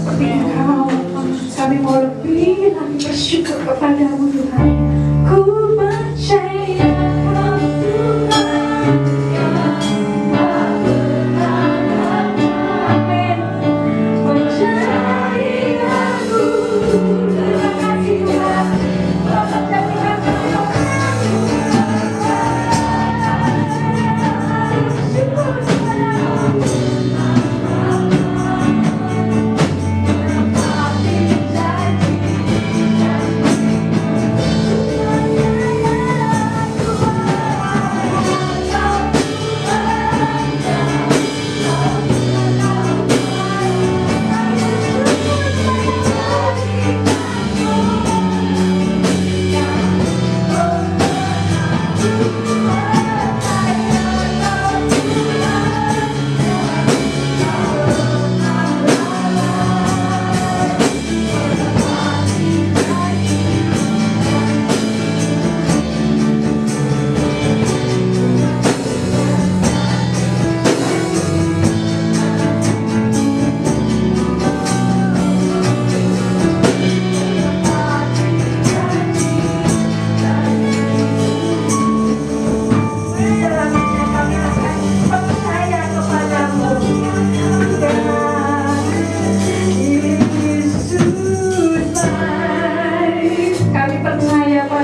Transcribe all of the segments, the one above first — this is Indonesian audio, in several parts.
seperti Engkau. Kami mau lebih lagi bersyukur kepadamu Tuhan. Ku percaya Kau Tuhan yang amin. Percayai aku. Terima kasih Tuhan. Bapak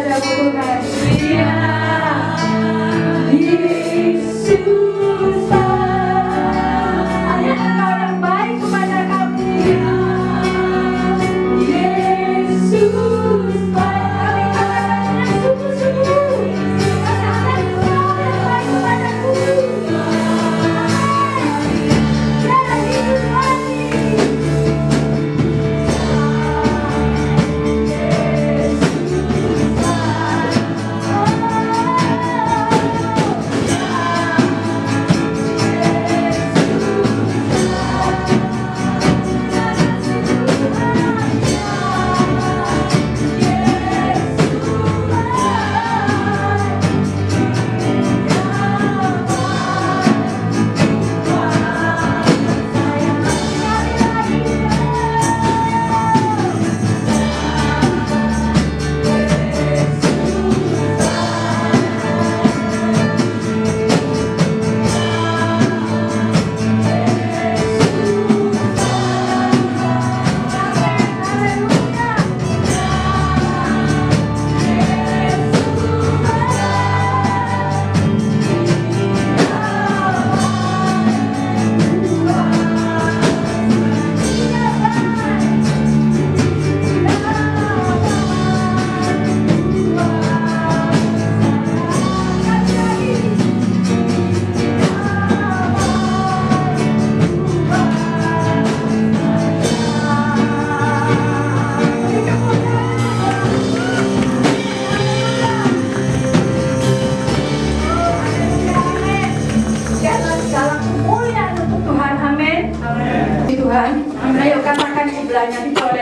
jadikan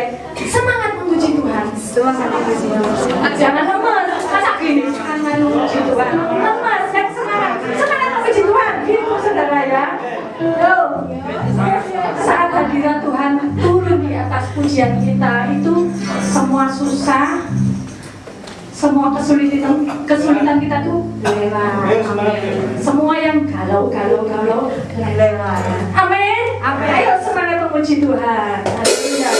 semangat memuji Tuhan. Jangan lemes, masa gini? Jangan memuji Tuhan. Lemes dan semangat memuji Tuhan. Gitu saudara ya. Saat hadirat Tuhan turun di atas pujian kita itu, semua susah, semua kesulitan kita tuh lewat. Semua yang galau lewat. Amin. Ayo semangat memuji Tuhan. Haleluya.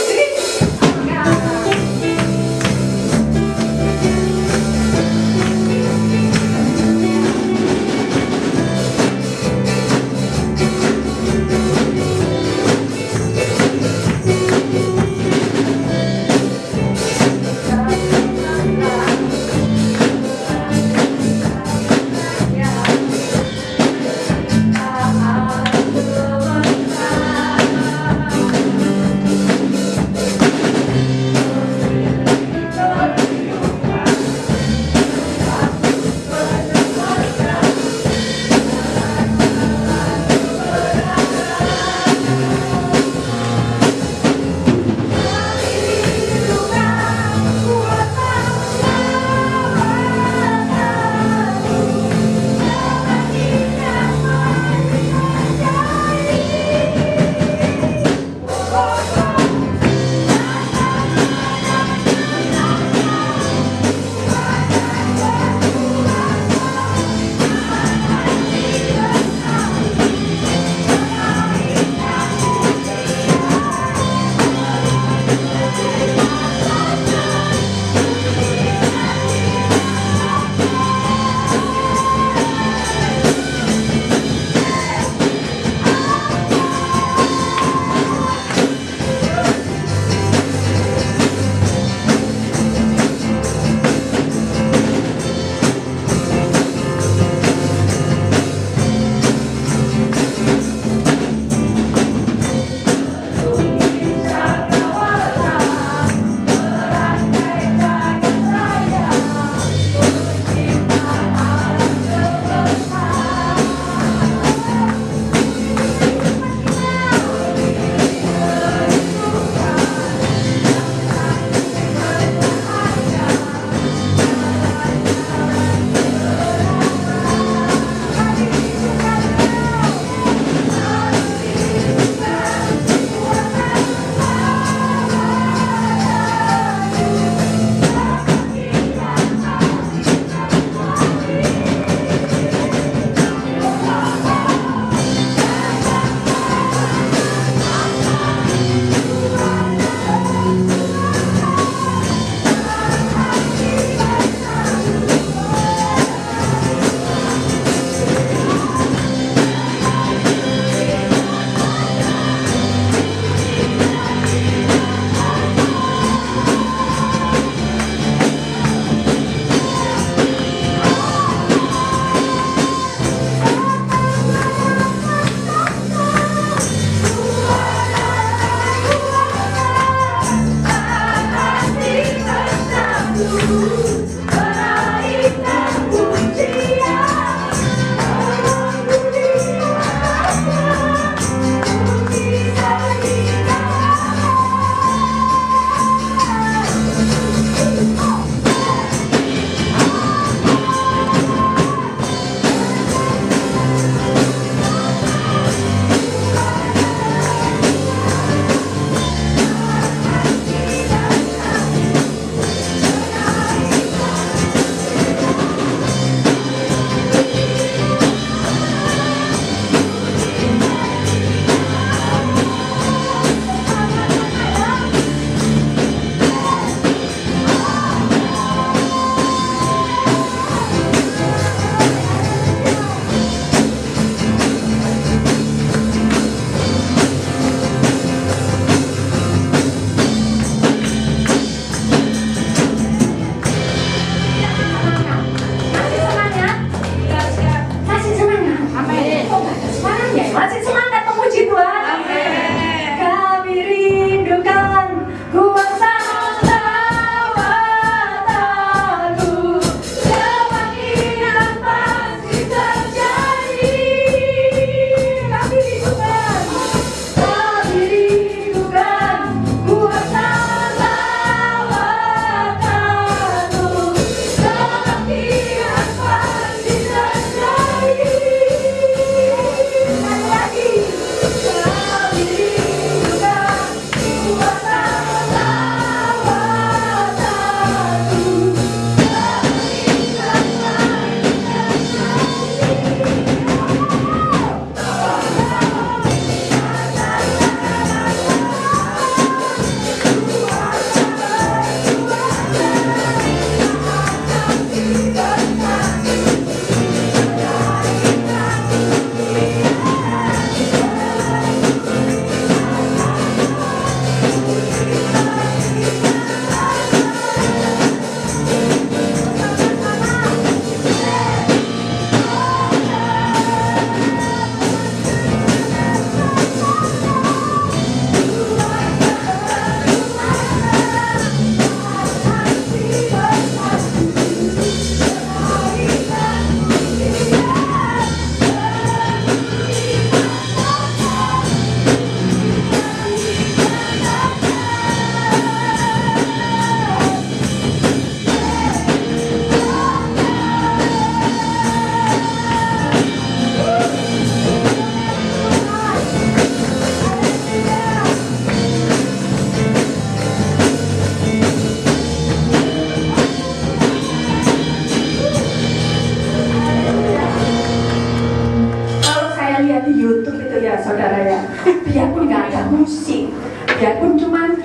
ya saudara ya. Biarpun nggak ada musik, biarpun cuman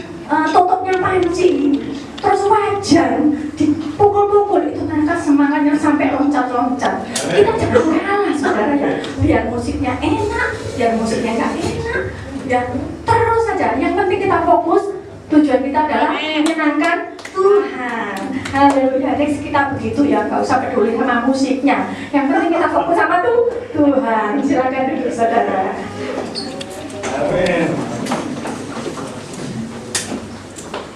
tutupnya panci, terus wajan dipukul-pukul, itu mereka semangatnya sampai loncat-loncat. Kita jangan kalah saudara ya. Biar musiknya enak, biar musiknya nggak enak, ya terus saja. Yang penting kita fokus, tujuan kita adalah menyenangkan Tuhan. Haleluya. Next kita begitu ya, nggak usah peduli sama musiknya. Yang penting kita fokus sama Tuhan. Silakan duduk saudara. Amin.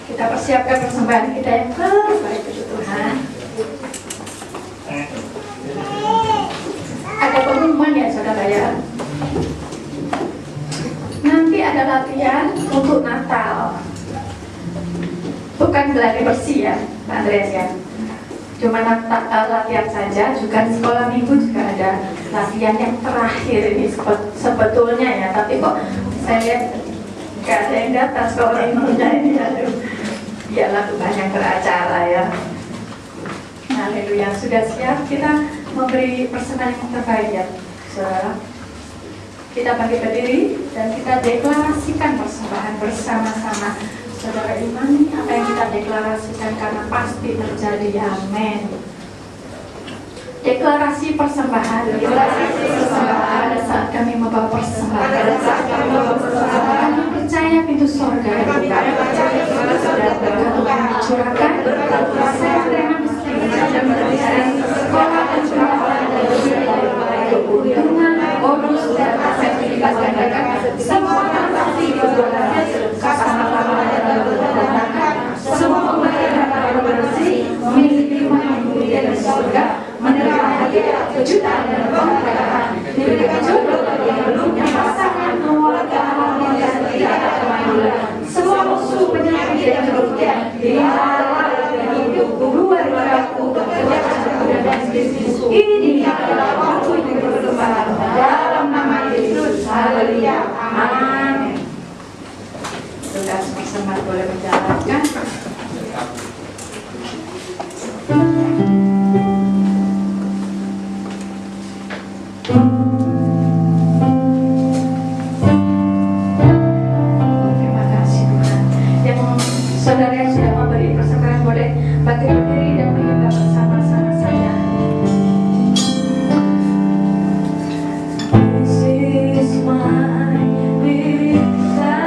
Kita persiapkan persembahan kita yang terbaik untuk Tuhan. Ada pengumuman ya saudara ya. Nanti ada latihan untuk Natal. Bukan gladi bersih ya, Pak Andreas ya. Cuma latihan saja, juga di sekolah minggu juga ada latihan yang terakhir ini sebetulnya ya. Tapi kok saya lihat gak ada yang datang sekolah minggunya ini. Aduh. Biarlah Tuhan yang beracara ya. Haleluya. Sudah siap kita memberi persembahan yang terbaik ya saudara. Kita bangkit berdiri dan kita deklarasikan persembahan bersama-sama. Saudara imani apa yang kita deklarasikan karena pasti terjadi. Amin. Deklarasi persembahan. Pada saat kami membawa persembahan, kami percaya pintu surga dibuka dan berkat Tuhan dicurahkan. Saya terima mesti dari sekolah dan keuntungan, bonus dan aset dilipat gandakan. Semua transaksi diperbolehkan bersama-sama dan berdatangan. Semua pembayaran para bersih memiliki rumah yang mulia di surga, menerima hadiah kejutan dan pemberkatan, diberikan jodoh yang belumnya pasangan keluarga dan tidak ada kemanggulan. Semua musuh penyakit dan kerugian dilarang dari hidupku, keluargaku, pekerjaan dan bisnisku. Ini adalah waktu yang berkembang dalam nama Yesus. Haleluya. Amin. Tugas persembahan boleh menjalankan. Terima kasih Tuhan. Yang saudara yang sudah memberi persembahan boleh bangkit berdiri dan menyembah bersama-sama saya. This is my desire.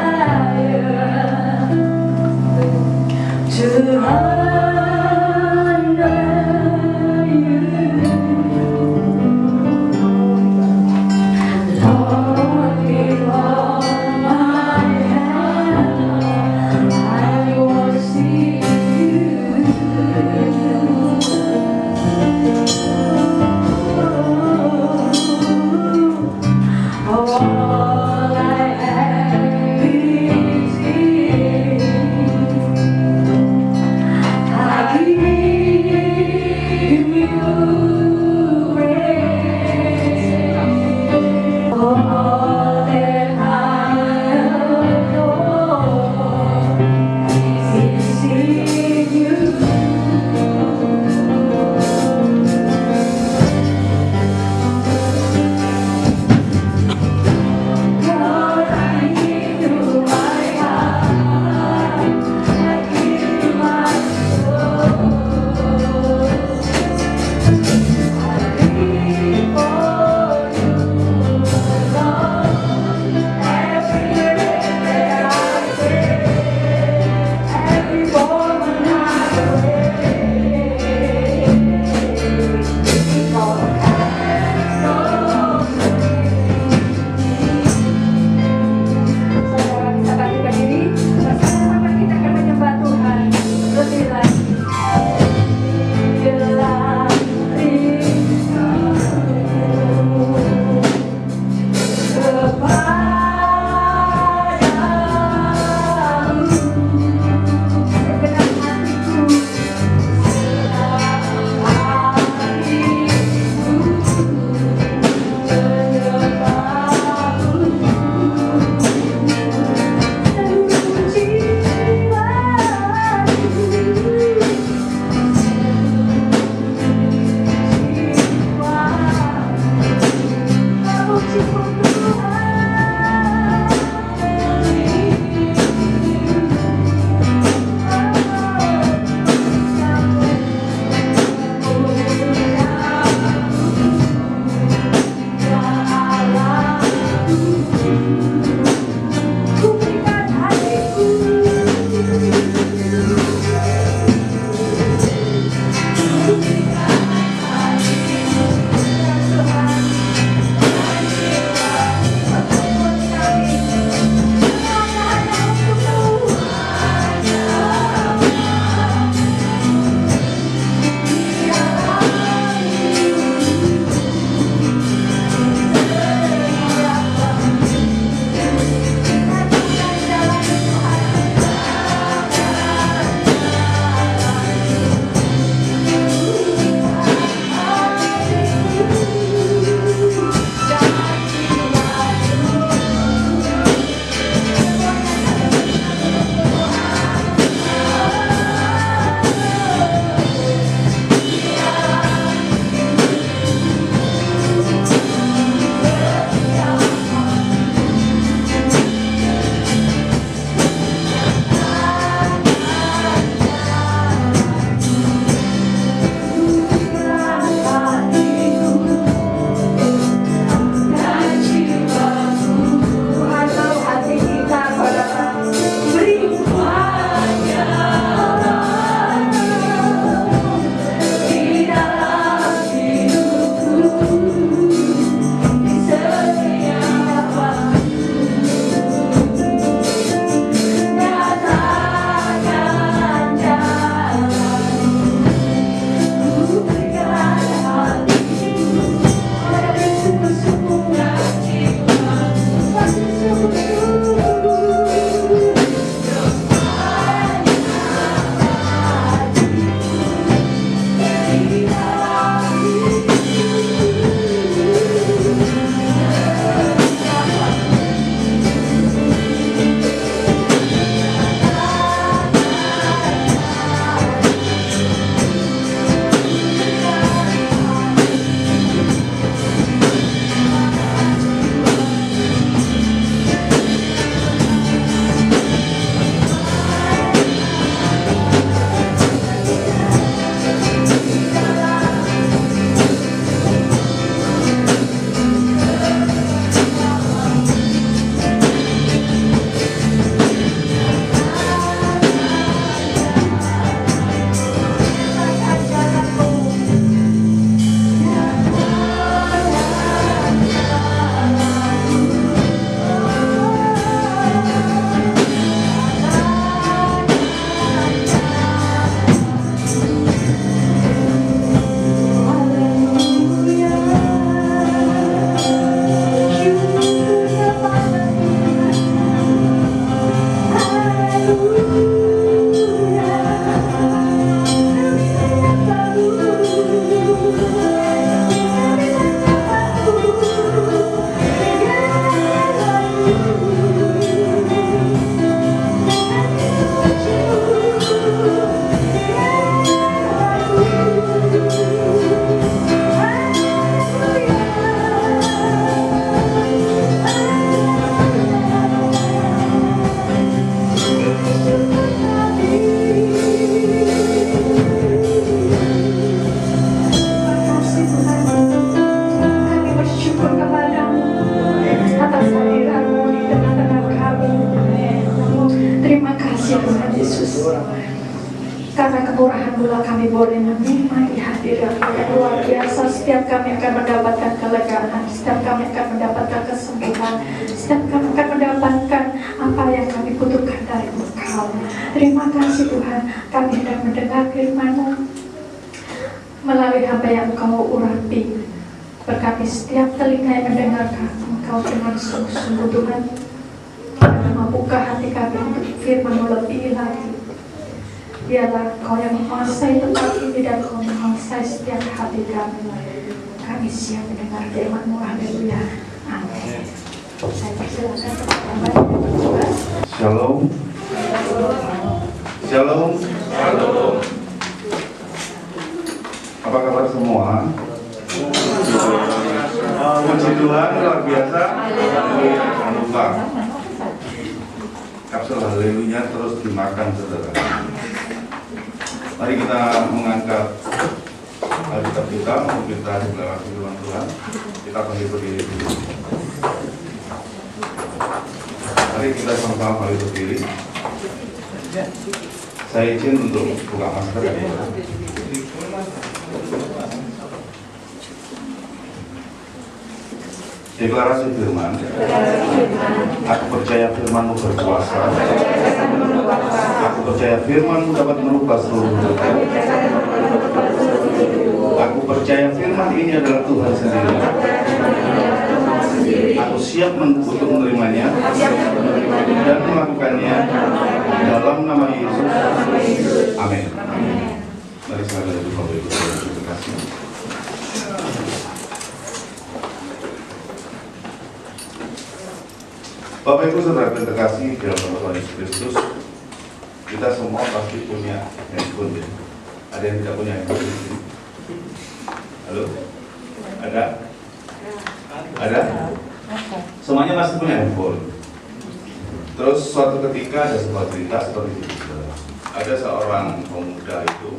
karena kemurahan mula kami boleh menerima di hadirat yang luar biasa. Setiap kami akan mendapatkan kelegaan, setiap kami akan mendapatkan kesembuhan, setiap kami akan mendapatkan apa yang kami butuhkan dari Engkau. Terima kasih Tuhan, kami hendak mendengar firman-Mu melalui hamba yang Engkau urapi. Berkati setiap telinga yang mendengarkan Engkau dengan sungguh-sungguh Tuhan. Mampukah hati kami untuk firman-Mu lebih lagi. Biarlah Kau yang menguasai tempat ini dan Kau menguasai setiap hati kami. Kami siap mendengar firman-Mu. Haleluya. Amin. Saya persilakan kepada Bapak yang bertugas. Shalom. Shalom. Shalom. Apa kabar semua? Puji Tuhan, luar biasa. Anugerah. Kapsul haleluya terus dimakan saudara. Mari kita mengangkat Alkitab kita untuk kita deklarasi firman Tuhan. Kita bangkit berdiri dulu. Mari kita sama-sama bangkit berdiri. Saya izin untuk buka masker ya. Deklarasi firman. Aku percaya firman-Mu berkuasa. Aku percaya firman-Mu dapat merubah seluruh hidup. Aku percaya firman ini adalah Tuhan sendiri. Aku siap untuk menerimanya dan melakukannya dalam nama Yesus. Amin. Mari saya duduk Bapak Ibu terima kasih. Bapak Ibu Saudara terkasih dalam nama Tuhan Yesus Kristus, kita semua pasti punya handphone ya. Ada yang tidak punya handphone di sini? Halo? Ada? Ada? Semuanya masih punya handphone. Terus suatu ketika ada sebuah cerita seperti itu. Ada seorang pemuda itu,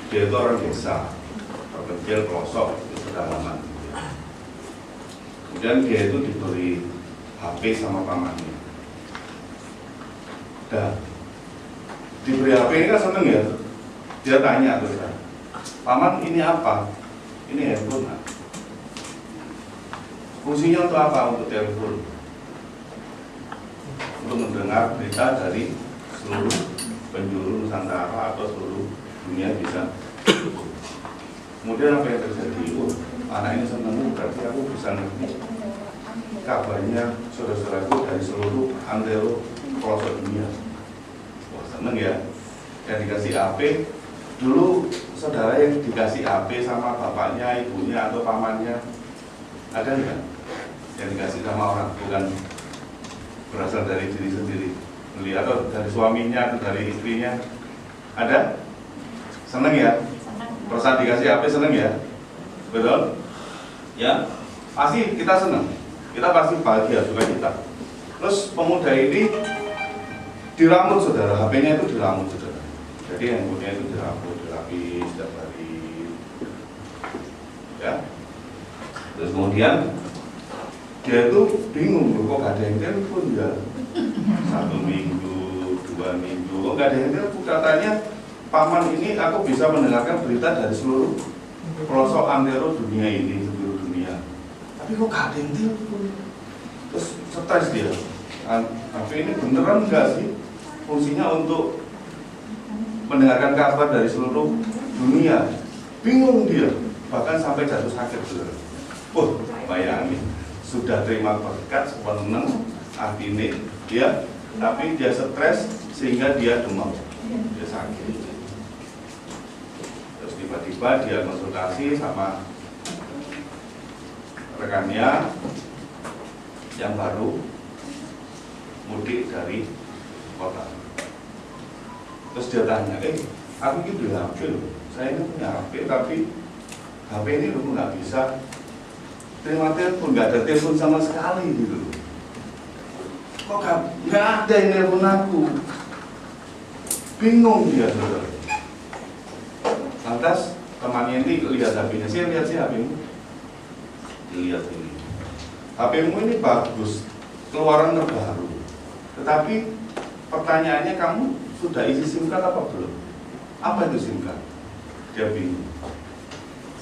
dia itu orang desa, terpencil pelosok di pedalaman. Kemudian dia itu diberi HP sama pamannya. Dan diberi HP ini kan seneng ya. Dia tanya terus, paman ini apa? Ini handphone. Fungsinya untuk apa? Untuk telepon, untuk mendengar berita dari seluruh penjuru Nusantara atau seluruh dunia bisa. Kemudian apa yang terjadi? Anak ini seneng, berarti aku bisa ngerti kabarnya saudara-saudaraku dari seluruh antero pelosok dunia. Wah seneng ya. Yang dikasih HP, dulu saudara yang dikasih HP sama bapaknya, ibunya atau pamannya ada nggak? Yang dikasih sama orang, bukan berasal dari diri sendiri, atau dari suaminya atau dari istrinya, ada? Seneng ya? Perasaan dikasih HP seneng ya? Betul? Ya? Pasti kita seneng. Kita pasti bahagia juga kita. Terus pemuda ini diramut saudara, HP-nya itu diramut saudara. Jadi handphonenya itu diramut, dirapi setiap hari. Ya. Terus kemudian dia itu bingung, kok gak ada yang telepon ya? 1 minggu, 2 minggu, kok gak ada yang telepon? Katanya paman ini aku bisa mendengarkan berita dari seluruh pelosok antero dunia ini, seluruh dunia. Tapi kok gak ada yang telepon? Terus stres dia. HP ini beneran enggak sih fungsinya untuk mendengarkan kabar dari seluruh dunia? Bingung dia, bahkan sampai jatuh sakit. Bayangin, sudah terima berkat, seneng, ini dia, tapi dia stres sehingga dia demam, dia sakit. Terus tiba-tiba dia konsultasi sama rekannya yang baru mudik dari kota. Terus dia tanya, aku ini beli HP loh, saya ini punya HP, tapi HP ini loh nggak bisa terima telepon, nggak ada telepon sama sekali gitu. Kok nggak ada yang telepon aku? Bingung dia saudara. Lantas temannya ini lihat HP-nya, saya lihat sih HP-mu, dilihat ini. HP-mu ini bagus, keluaran terbaru. Tetapi pertanyaannya, kamu sudah isi SIM card apa belum? Apa itu SIM card? Dia bingung.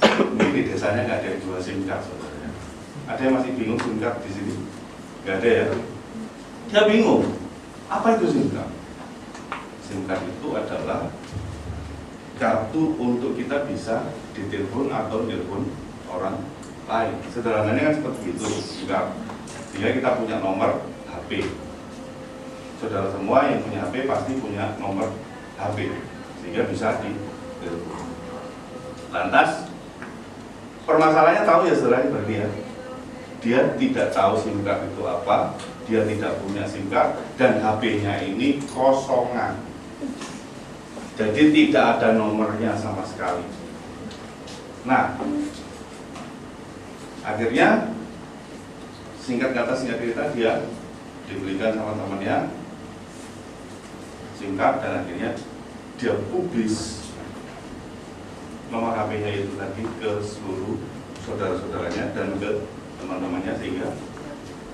Mungkin di desanya nggak ada yang jual SIM card, saudara. Ada yang masih bingung SIM card di sini? Nggak ada ya? Dia bingung. Apa itu SIM card? SIM card itu adalah kartu untuk kita bisa ditelepon atau telepon orang lain. Sederhananya kan seperti itu. Jika kita punya nomor HP, saudara semua yang punya HP pasti punya nomor HP, sehingga bisa ditelepon. Lantas, permasalahannya tahu ya saudara berarti ya. Dia tidak tahu SIM card itu apa, dia tidak punya SIM card, dan HP-nya ini kosongan. Jadi tidak ada nomornya sama sekali. Nah, akhirnya singkat kata singkat cerita dia dibelikan sama temannya SIM card, dan akhirnya dia publis nomor HP-nya itu tadi ke seluruh saudara-saudaranya dan ke teman-temannya, sehingga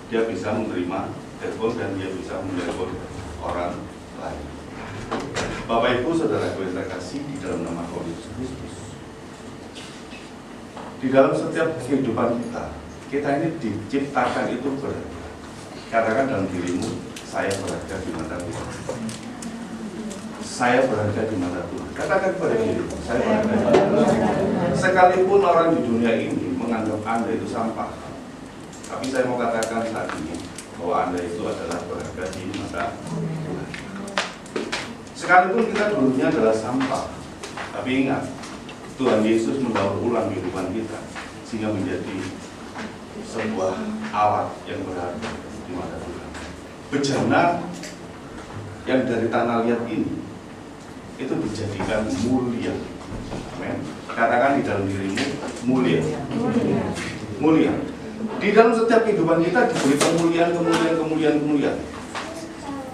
dia bisa menerima telepon dan dia bisa menelepon orang lain. Bapak Ibu Saudara yang terkasih di dalam nama Tuhan Yesus Kristus, di dalam setiap kehidupan kita ini diciptakan itu berharga. Katakan dalam dirimu, saya berharga di mata Tuhan. Saya berharga di mata Tuhan. Katakan kepada dirimu, saya berharga di mata Tuhan. Sekalipun orang di dunia ini menganggap Anda itu sampah, tapi saya mau katakan saat ini bahwa Anda itu adalah berharga di mata Tuhan. Sekalipun kita dulunya adalah sampah, tapi ingat, Tuhan Yesus mendaur ulang kehidupan kita sehingga menjadi sebuah alat yang berharga di mata Tuhan. Bejana yang dari tanah liat ini itu dijadikan mulia. Amin. Katakan di dalam dirimu, mulia. Mulia. Di dalam setiap kehidupan kita diberi kemuliaan.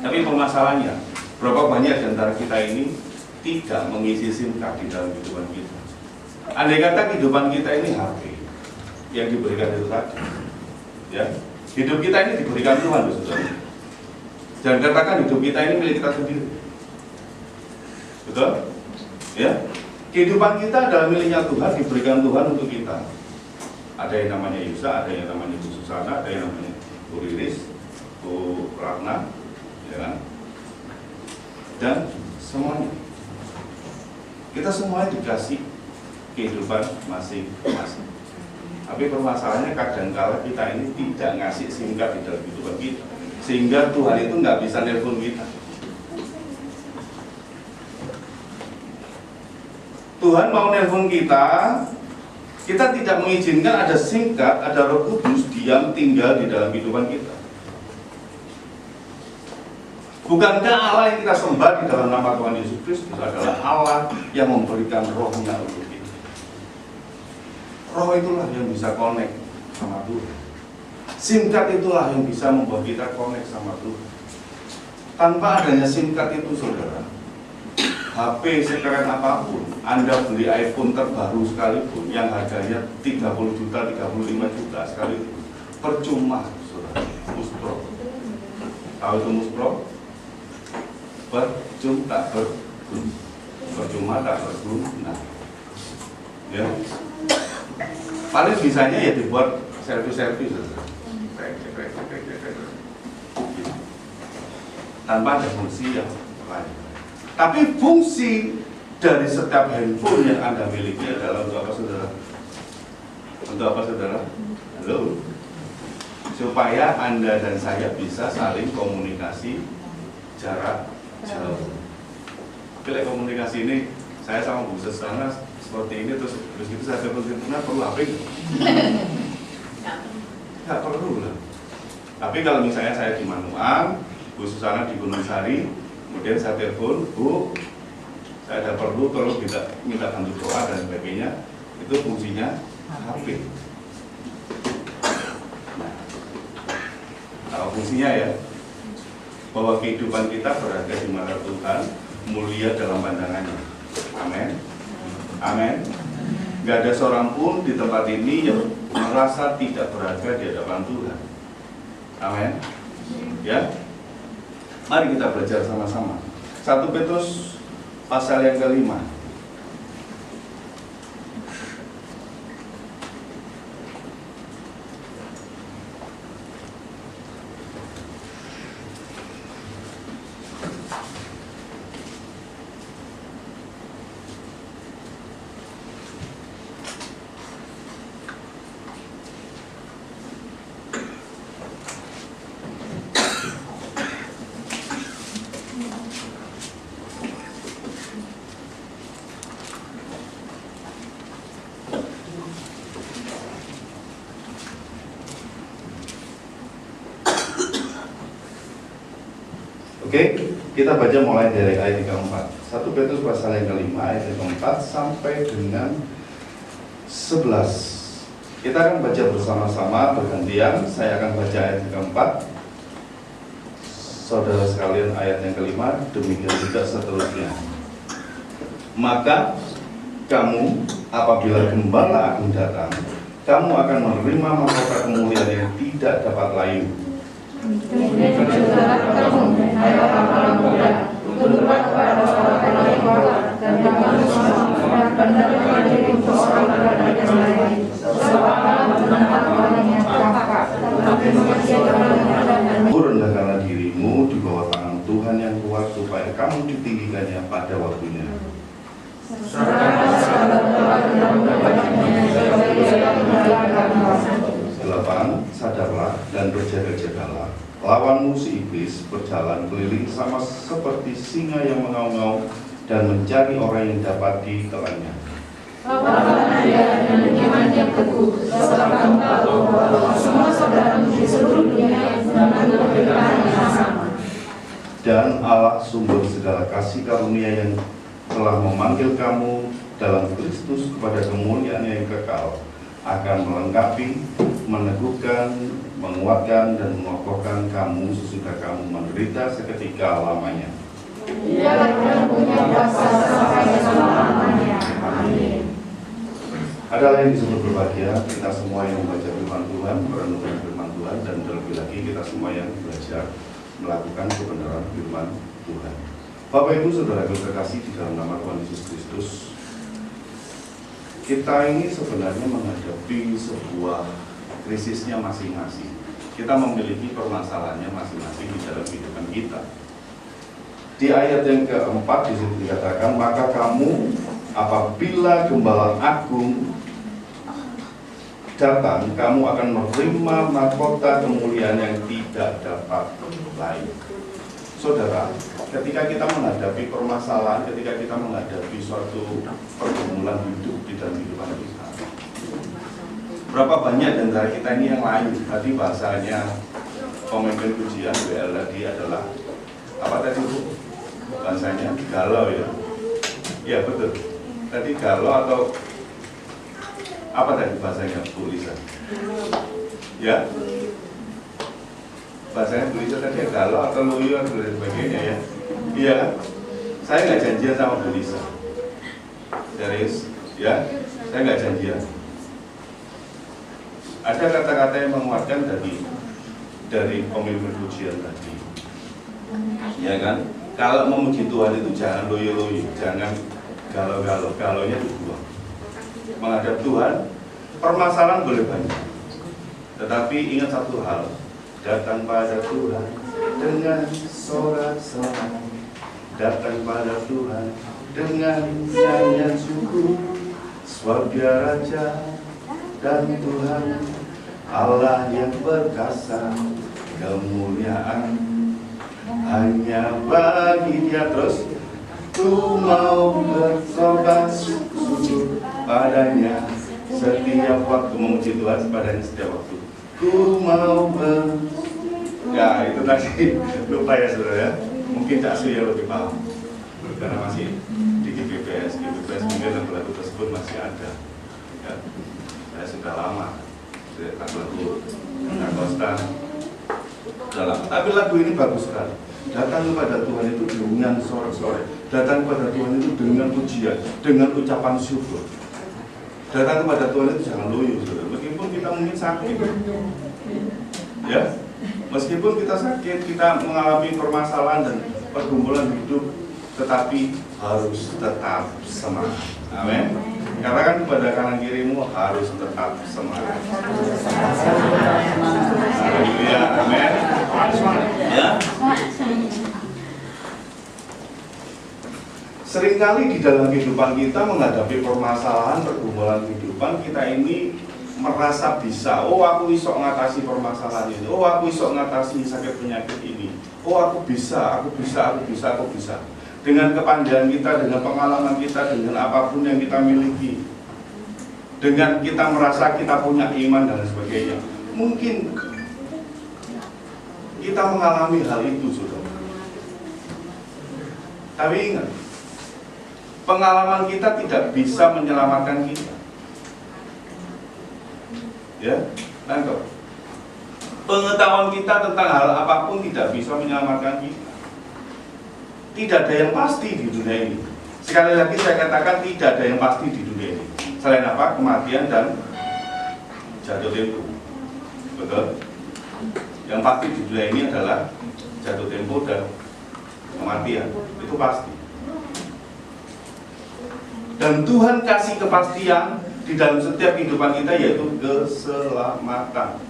Tapi permasalahannya, berapa banyak di antara kita ini tidak mengisi SIM card di dalam kehidupan kita. Andai kata kehidupan kita ini HP yang diberikan itu tadi, ya, hidup kita ini diberikan Tuhan, saudara. Jangan katakan hidup kita ini milik kita sendiri, betul? Ya, kehidupan kita adalah miliknya Tuhan, diberikan Tuhan untuk kita. Ada yang namanya Yusa, ada yang namanya Bu Susana, ada yang namanya Bu Riris, Bu Ratna, ya kan? Dan semuanya, kita semuanya dikasih kehidupan masing-masing. Tapi permasalahannya kadang-kala kita ini tidak ngasih SIM card di dalam kehidupan kita, sehingga Tuhan itu nggak bisa nelpon kita. Tuhan mau nelpon kita tidak mengizinkan ada SIM card, ada Roh Kudus diam tinggal di dalam kehidupan kita. Bukankah Allah yang kita sembah di dalam nama Tuhan Yesus Kristus adalah Allah yang memberikan rohnya untuk kita. Roh itulah yang bisa connect sama Tuhan. SIM card itulah yang bisa membuat kita connect sama Tuhan. Tanpa adanya SIM card itu, saudara, HP sekeren apapun, Anda beli iPhone terbaru sekalipun yang harganya 30 juta, 35 juta sekalipun, percuma, saudara. Muspro. Tahu itu Muspro? Percuma tak berguna. Ya, paling bisanya ya dibuat selfie tanpa ada fungsi yang lain. Tapi fungsi dari setiap handphone yang Anda miliki adalah untuk apa, saudara? Untuk apa, saudara? Halo, supaya Anda dan saya bisa saling komunikasi jarak jauh. Bila komunikasi ini saya sama Bu Susana seperti ini, terus itu saya telepon perlu HP? Nggak perlu lah. Tapi kalau misalnya saya di Manuang, Bu Susana di Gunung Sari, kemudian saya telepon, Bu, saya ada perlu, tolong minta bantu doa dan sebagainya, itu fungsinya HP. Nah, tahu fungsinya ya, bahwa kehidupan kita berada di mata Tuhan, mulia dalam pandangannya. Amin. Amin. Gak ada seorang pun di tempat ini yang merasa tidak berharga di hadapan Tuhan. Amin. Ya. Mari kita belajar sama-sama. 1 Petrus pasal yang kelima. Oke, kita baca mulai dari ayat yang keempat. 1 Petrus pasal yang kelima ayat yang keempat sampai dengan 11. Kita akan baca bersama-sama bergantian. Saya akan baca ayat yang keempat, saudara sekalian ayat yang kelima, demikian juga seterusnya. Maka kamu apabila gembala agung datang, kamu akan menerima mahkota kemuliaan yang tidak dapat layu. Rendahkanlah dirimu di bawah tangan Tuhan yang kuat supaya kamu ditinggikannya pada waktunya. 8. Sadarlah dan berjaga-jagalah. Lawanmu si iblis berjalan keliling sama seperti singa yang mengaum-ngaum dan mencari orang yang dapat ditelannya. Lawanlah dia dengan iman yang teguh, sebab kamu tahu bahwa semua saudaramu di seluruh dunia mengalami penderitaan yang sama. Dan Allah sumber segala kasih karunia yang telah memanggil kamu dalam Kristus kepada kemuliaan yang kekal akan melengkapi, meneguhkan, menguatkan dan mengokohkan kamu sesudah kamu menderita seketika lamanya. Dialah yang punya kuasa sampai selama-lamanya. Amin. Adalah yang disebut berbahagia kita semua yang membaca firman Tuhan, merenungkan firman Tuhan, dan terlebih lagi kita semua yang belajar melakukan kebenaran firman Tuhan. Bapak Ibu Saudara terkasih di dalam nama Tuhan Yesus Kristus, kita ini sebenarnya menghadapi sebuah krisisnya masing-masing. Kita memiliki permasalahannya masing-masing di dalam kehidupan kita. Di ayat yang keempat disitu dikatakan, maka kamu apabila gembala agung datang, kamu akan menerima mahkota kemuliaan yang tidak dapat layu. Saudara, ketika kita menghadapi permasalahan, ketika kita menghadapi suatu pergumulan hidup di dalam kehidupan kita, berapa banyak di antara kita ini yang layu? Tadi bahasanya pemimpin pujian WL tadi adalah apa tadi Bu? Bahasanya galau ya? Ya betul. Tadi galau atau apa tadi bahasanya Bu Lisa? Ya? Bahasanya Bu Lisa tadi galau atau loyo atau dan sebagainya ya? Iya kan? Saya nggak janjian sama Bu Lisa. Serius? Ya? Saya nggak janjian. Ada kata-kata yang menguatkan dari pemimpin pujian tadi, ya kan? Kalau memuji Tuhan itu jangan loyo-loyo, jangan galau-galau, galaunya dibuang. Menghadap Tuhan, permasalahan boleh banyak, tetapi ingat satu hal, datang pada Tuhan dengan sorak-sorai, datang pada Tuhan dengan nyanyian syukur, sebab Dia Raja dan Tuhan, Allah yang perkasa, kemuliaan hanya bagi Dia. Terus, ku mau bertobat sujud padanya setiap waktu, memuji Tuhan padanya setiap waktu. Ku mau ya itu tadi lupa ya saudara ya. Mungkin Cak Su ya lebih paham karena masih di GBPS mungkin lagu tersebut masih ada ya. Saya sudah lama lagu Costa dalam, tapi lagu ini bagus sekali. Datang kepada Tuhan itu dengan sorak-sorai, datang kepada Tuhan itu dengan pujian, dengan ucapan syukur. Datang kepada Tuhan itu jangan loyo, saudara. Meskipun kita mungkin sakit, ya, meskipun kita sakit, kita mengalami permasalahan dan pergumulan hidup, tetapi harus tetap semangat. Amin. Katakan kepada kanan kirimu, harus tetap semangat. Haleluya. Amin. Ya. Seringkali di dalam kehidupan kita menghadapi permasalahan, pergumulan kehidupan, kita ini merasa bisa. Oh, aku bisa ngatasi permasalahan ini. Oh, aku bisa ngatasi sakit penyakit ini. Oh, aku bisa. Dengan kepandaian kita, dengan pengalaman kita, dengan apapun yang kita miliki, dengan kita merasa kita punya iman dan sebagainya. Mungkin kita mengalami hal itu, saudara. Tapi ingat, pengalaman kita tidak bisa menyelamatkan kita. Ya, tangkap. Pengetahuan kita tentang hal apapun tidak bisa menyelamatkan kita. Tidak ada yang pasti di dunia ini. Sekali lagi saya katakan, tidak ada yang pasti di dunia ini. Selain apa? Kematian dan jatuh tempo. Betul? Yang pasti di dunia ini adalah jatuh tempo dan kematian. Itu pasti. Dan Tuhan kasih kepastian di dalam setiap kehidupan kita, yaitu keselamatan.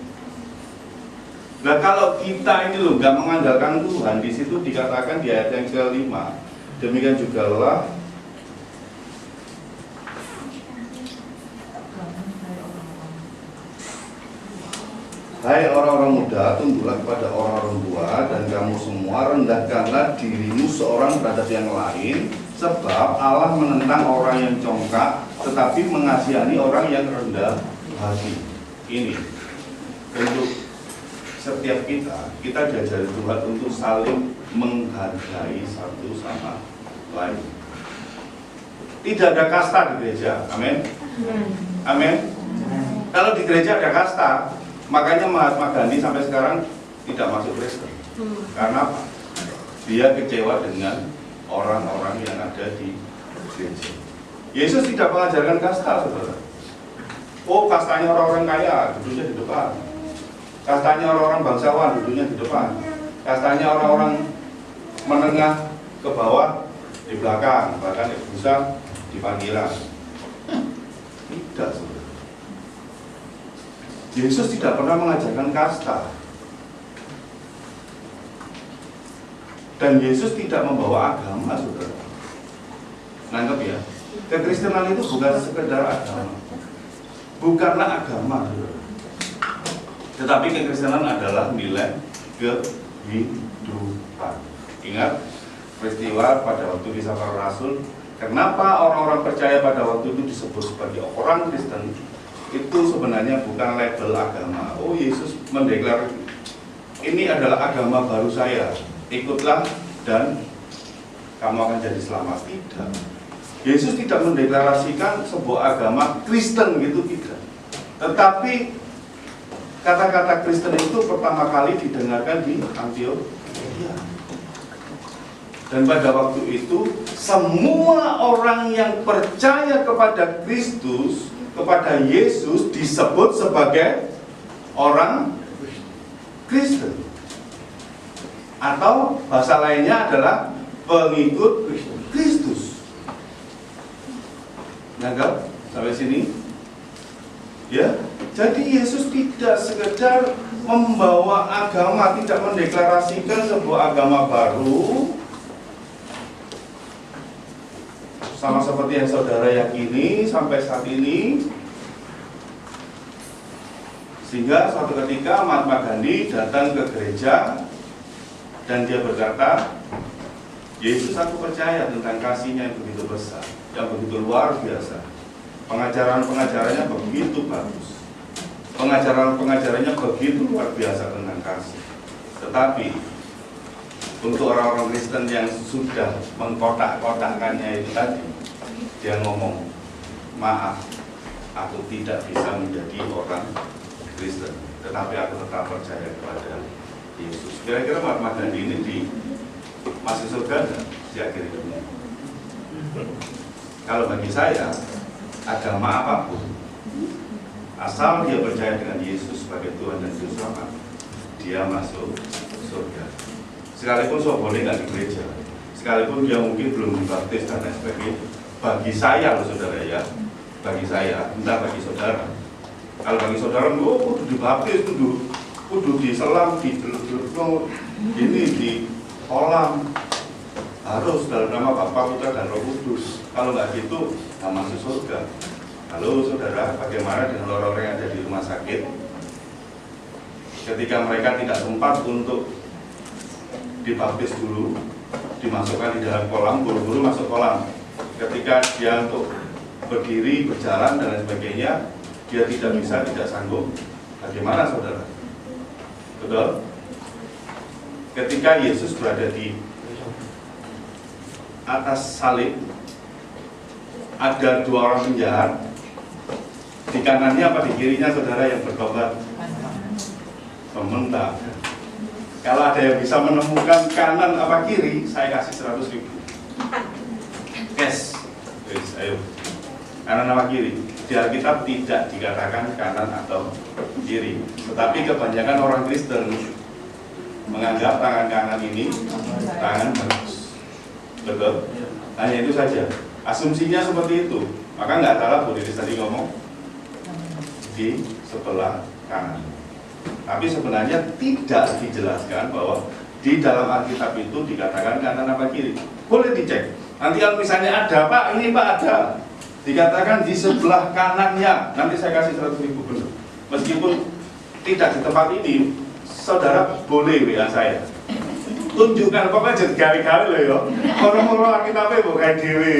Nah, kalau kita ini loh nggak mengandalkan Tuhan, di situ dikatakan di ayat yang kelima, demikian juga lah hai orang-orang muda, tunduklah kepada orang-orang tua, dan kamu semua rendahkanlah dirimu seorang terhadap yang lain, sebab Allah menentang orang yang congkak, tetapi mengasihani orang yang rendah hati. Ini untuk setiap kita diajari Tuhan untuk saling menghargai satu sama lain. Tidak ada kasta di gereja, amin. Amin. Kalau di gereja ada kasta, makanya Mahatma Gandhi sampai sekarang tidak masuk Kristen. Karena apa? Dia kecewa dengan orang-orang yang ada di gereja. Yesus tidak mengajarkan kasta, saudara. Oh, kastanya orang-orang kaya, duduknya di depan. Kastanya orang-orang bangsawan, duduknya di depan. Kastanya orang-orang menengah ke bawah, di belakang, bahkan bisa di panggilan. Tidak, saudara. Yesus tidak pernah mengajarkan kasta. Dan Yesus tidak membawa agama, saudara. Nangkep ya? Kekristenan itu bukan sekedar agama. Bukanlah agama, saudara. Tetapi kekristenan adalah nilai kehidupan. Ingat peristiwa pada waktu kisah para rasul. Kenapa orang-orang percaya pada waktu itu disebut sebagai orang Kristen? Itu sebenarnya bukan label agama. Oh, Yesus mendeklarasi, ini adalah agama baru saya, ikutlah dan kamu akan jadi selamat. Tidak. Yesus tidak mendeklarasikan sebuah agama Kristen gitu, tidak. Tetapi kata-kata Kristen itu pertama kali didengarkan di Antioquia. Dan pada waktu itu semua orang yang percaya kepada Kristus, kepada Yesus, disebut sebagai orang Kristen. Atau bahasa lainnya adalah pengikut Kristus. Nangkap sampai sini? Ya, jadi Yesus tidak sekedar membawa agama, tidak mendeklarasikan sebuah agama baru, sama seperti yang saudara yakini sampai saat ini. Sehingga suatu ketika Mahatma Gandhi datang ke gereja dan dia berkata, Yesus, aku percaya tentang kasih-Nya yang begitu besar, yang begitu luar biasa. Pengajaran-pengajarannya begitu bagus. Pengajaran-pengajarannya begitu luar biasa tentang kasih. Tetapi untuk orang-orang Kristen yang sudah mengkotak-kotakkannya itu tadi, dia ngomong, maaf, aku tidak bisa menjadi orang Kristen, tetapi aku tetap percaya kepada Yesus. Kira-kira Mahatma Gandhi ini masuk surga di akhir hidupnya? Kalau bagi saya, agama apapun, asal dia percaya dengan Yesus sebagai Tuhan dan Juru Selamat, dia masuk surga. Sekalipun so boleh nggak di gereja, sekalipun dia mungkin belum dibaptis dan lain sebagainya. Bagi saya loh saudara ya, bagi saya, entah bagi saudara. Kalau bagi saudara, kudu dibaptis, kudu diselam, dideluk-deluk, ini di kolam, harus dalam nama Bapa, Putra dan Roh Kudus. Kalau nggak gitu, nggak masuk surga. Halo saudara, bagaimana dengan orang-orang yang ada di rumah sakit? Ketika mereka tidak sempat untuk dibaptis dulu, dimasukkan di dalam kolam, buru-buru masuk kolam. Ketika dia untuk berdiri, berjalan dan lain sebagainya, dia tidak bisa, tidak sanggup. Bagaimana saudara? Betul? Ketika Yesus berada di atas salib, ada dua orang penjahat. Di kanannya apa di kirinya saudara yang bertobat? Sementara kalau ada yang bisa menemukan kanan apa kiri, saya kasih 100.000 cash. Ayo, kanan apa kiri? Di Alkitab tidak dikatakan kanan atau kiri, tetapi kebanyakan orang Kristen menganggap tangan kanan ini tangan bagus. Betul? Hanya itu saja. Asumsinya seperti itu. Maka nggak salah Bu Lilis tadi ngomong di sebelah kanan. Tapi sebenarnya tidak dijelaskan bahwa di dalam Alkitab itu dikatakan kanan apa kiri. Boleh dicek. Nanti kalau misalnya ada, Pak, ini Pak ada, dikatakan di sebelah kanannya, nanti saya kasih 100.000 benar. Meskipun tidak di tempat ini, saudara boleh WA saya. Tunjukkan apa aja gawe-gawe loh ya. Orang-orang Alkitabnya kok kayak dewe.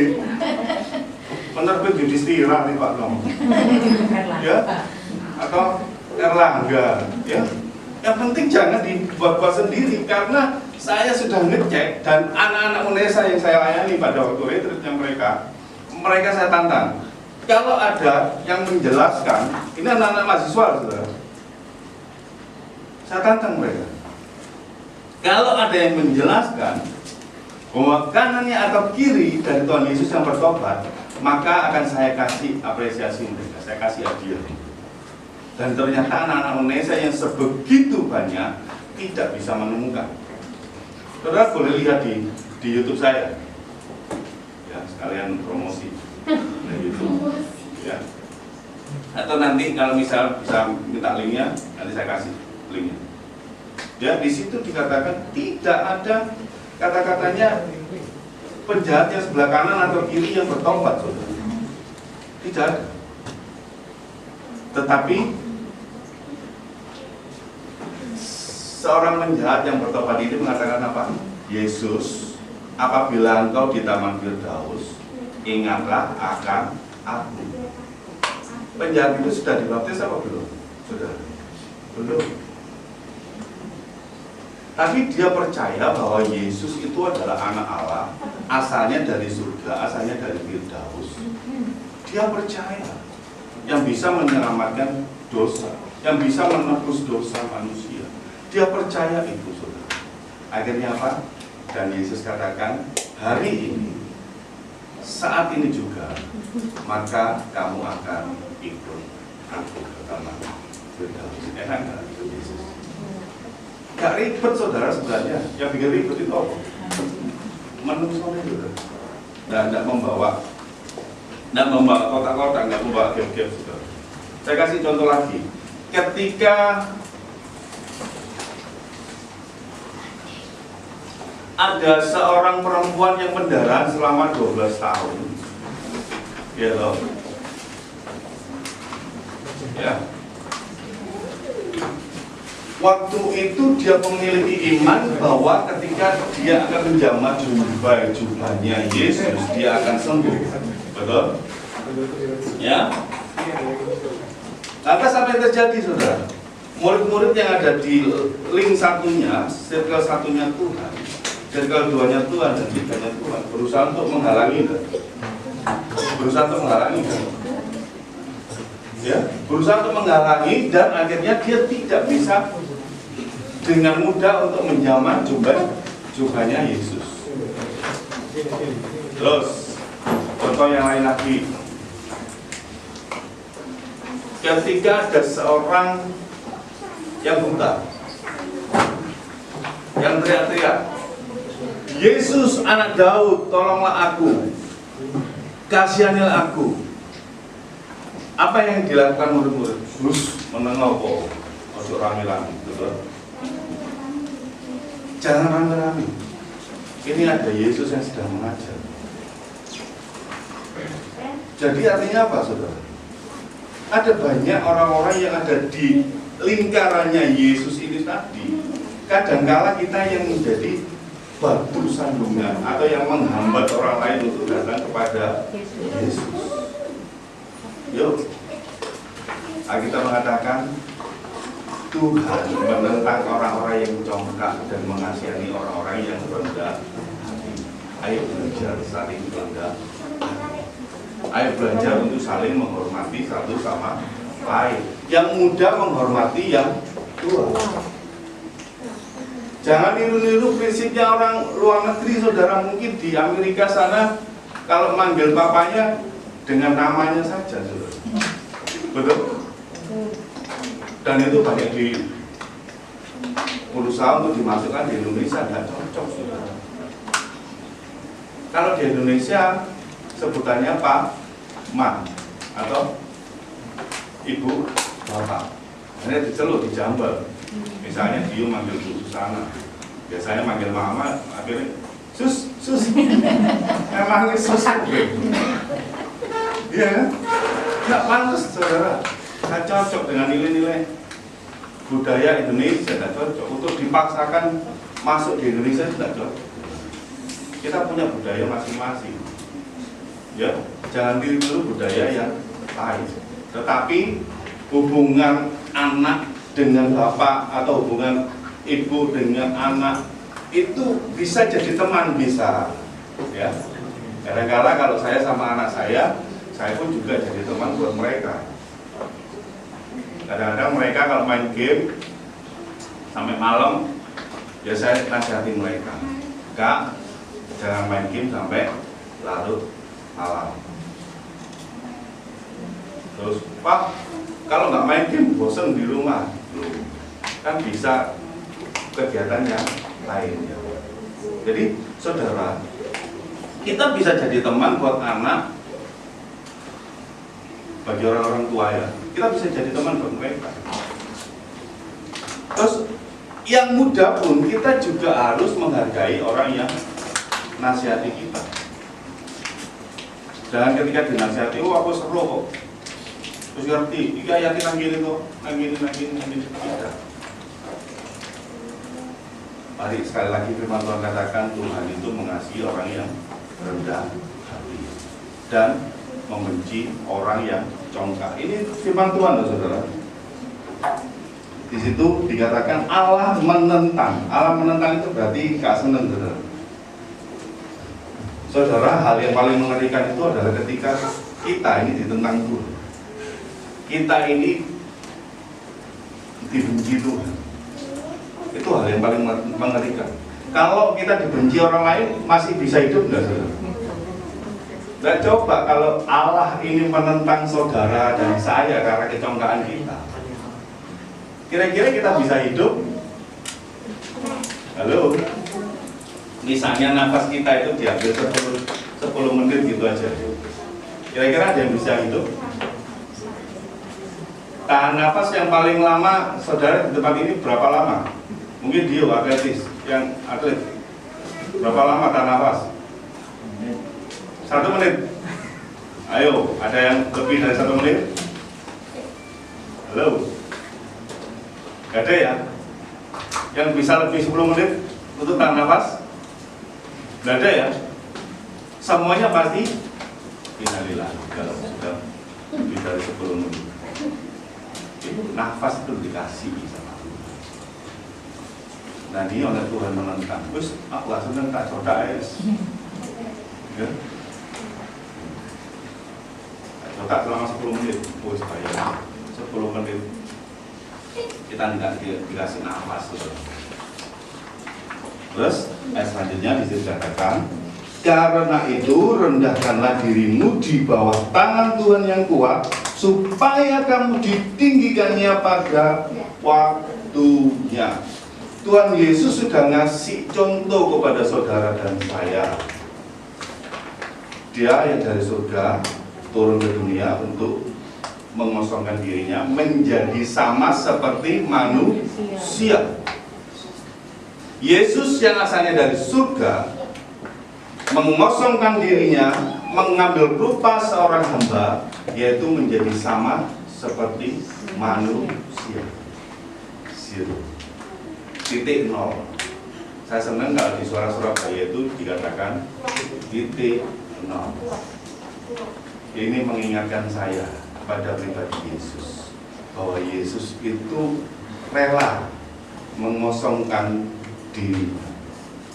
Penerbit Yudhistira nih Pak Nom. Ya, atau Erlangga, ya. Yang penting jangan dibuat-buat sendiri, karena saya sudah ngecek dan anak-anak Unesa yang saya layani pada waktu retreatnya mereka saya tantang. Kalau ada yang menjelaskan, ini anak-anak mahasiswa, saudara. Saya tantang mereka. Kalau ada yang menjelaskan bahwa kanannya atau kiri dari Tuhan Yesus yang bertobat, maka akan saya kasih apresiasi mereka, saya kasih hadiah. Dan ternyata anak-anak Indonesia yang sebegitu banyak tidak bisa menemukan. Saudara boleh lihat di YouTube saya, ya sekalian promosi di YouTube, ya. Atau nanti kalau misal bisa minta linknya, nanti saya kasih linknya. Ya di situ dikatakan tidak ada kata-katanya penjahat yang sebelah kanan atau kiri yang bertobat, saudara. Tidak ada. Tetapi seorang penjahat yang bertobat ini mengatakan apa? Yesus, apabila engkau di Taman Firdaus, ingatlah akan aku. Penjahat itu sudah dibaptis apa belum? Sudah. Belum. Tapi dia percaya bahwa Yesus itu adalah anak Allah, asalnya dari surga, asalnya dari Firdaus. Dia percaya yang bisa menyelamatkan dosa, yang bisa menebus dosa manusia. Dia percaya itu, saudara. Akhirnya apa? Dan Yesus katakan, hari ini, saat ini juga, maka kamu akan ikut aku ke Taman Firdaus. Enak nggak itu Yesus? Gak ribet, saudara, sebenarnya. Yang bikin ribet itu apa? Menungsonya juga. Dan tidak membawa kotak-kotak, tidak membawa game-game, saudara. Saya kasih contoh lagi. Ketika ada seorang perempuan yang pendarahan selama 12 tahun, ya loh, ya. Waktu itu dia memiliki iman bahwa ketika dia akan menjamah jubahnya Yesus, dia akan sembuh. Betul? Ya. Lantas apa yang terjadi, saudara? Murid-murid yang ada di link satunya, circle satunya Tuhan, circle duanya Tuhan dan tiganya Tuhan, berusaha untuk menghalangi, ya, berusaha untuk menghalangi, dan akhirnya dia tidak bisa dengan mudah untuk menjamah jubahnya Yesus. Terus contoh yang lain lagi, ketika ada seorang yang buta, yang teriak-teriak, Yesus anak Daud, tolonglah aku, kasihanilah aku. Apa yang dilakukan murid-murid? Terus menengok kok, ojo rame-rame, betul? Jangan rame-rame. Ini ada Yesus yang sedang mengajar. Jadi artinya apa, saudara? Ada banyak orang-orang yang ada di lingkarannya Yesus ini tadi. Kadangkala kita yang menjadi batu sandungan atau yang menghambat orang lain untuk datang kepada Yesus. Yuk, kita mengatakan Tuhan menentang orang-orang yang congkak dan mengasihani orang-orang yang rendah hati. Ayo belajar saling rendah hati. Ayo belajar untuk saling menghormati satu sama lain. Yang muda menghormati yang tua. Jangan niru-niru prinsipnya orang luar negeri, saudara. Mungkin di Amerika sana kalau manggil papanya dengan namanya saja, saudara. Betul? Dan itu banyak berusaha untuk dimasukkan di Indonesia, nggak cocok, saudara. Kalau di Indonesia sebutannya Pak, Ma, atau Ibu, Bapak. Ini dicelup, dijambal. Misalnya dia manggil Bu Susana, biasanya manggil Mama, akhirnya Sus, emangnya Sus. Iya kan? Nggak pantas, saudara. Nggak cocok dengan nilai-nilai budaya Indonesia, nggak cocok. Untuk dipaksakan masuk di Indonesia itu nggak cocok. Kita punya budaya masing-masing. Ya, jangan tiru budaya yang lain. Tetapi hubungan anak dengan bapak atau hubungan ibu dengan anak itu bisa jadi teman, bisa. Ya, kadang-kadang kalau saya sama anak saya pun juga jadi teman buat mereka. Kadang-kadang mereka kalau main game sampai malam, ya saya nasihati mereka, Kak, jangan main game sampai larut malam. Terus, Pak, kalau nggak main game bosen di rumah, kan bisa kegiatan yang lain. Ya. Jadi, saudara, kita bisa jadi teman buat anak. Bagi orang-orang tua ya, kita bisa jadi teman buat mereka. Terus yang muda pun kita juga harus menghargai orang yang nasihati kita. Jangan ketika dinasihati, oh aku seru kok, terus ngerti, iya yakin gini kok, gini. Tidak. Mari sekali lagi firman Tuhan katakan Tuhan itu mengasihi orang yang rendah hati dan membenci orang yang congkak. Ini firman Tuhan loh, saudara. Di situ dikatakan Allah menentang. Allah menentang itu berarti gak seneng, saudara. Saudara, hal yang paling mengerikan itu adalah ketika kita ini ditentang Tuhan. Kita ini dibenci Tuhan. Itu hal yang paling mengerikan. Kalau kita dibenci orang lain masih bisa hidup enggak, saudara? Nah, coba kalau Allah ini menentang saudara dan saya karena kecongkaan kita, kira-kira kita bisa hidup? Halo? Misalnya nafas kita itu diambil 10 menit gitu aja, kira-kira ada yang bisa hidup? Tahan nafas yang paling lama, saudara di tempat ini berapa lama? Mungkin dia atletis, yang atlet berapa lama tahan nafas? 1 menit. Ayo, ada yang lebih dari 1 menit? Halo? Gak ada ya? Yang bisa lebih 10 menit untuk tahan nafas? Gak ada ya? Semuanya pasti innalillahi kalau sudah lebih dari 10 menit. Nafas itu dikasih sama Tuhan. Nah ini oleh Tuhan menentang. Terus aku gak seneng tak coba ya. Coba selama 10 menit, supaya 10 menit kita tidak dikasih nafas. Terus ayat selanjutnya dikatakan, karena itu rendahkanlah dirimu di bawah tangan Tuhan yang kuat, supaya kamu ditinggikannya pada waktunya. Tuhan Yesus sudah ngasih contoh kepada saudara dan saya. Dia yang dari surga turun ke dunia untuk mengosongkan dirinya menjadi sama seperti manusia. Yesus yang asalnya dari surga mengosongkan dirinya, mengambil rupa seorang hamba, yaitu menjadi sama seperti manusia. Zero. Titik nol. Saya senang kalau di Suara Surabaya itu dikatakan titik nol. Ini mengingatkan saya pada pribadi Yesus, bahwa Yesus itu rela mengosongkan diri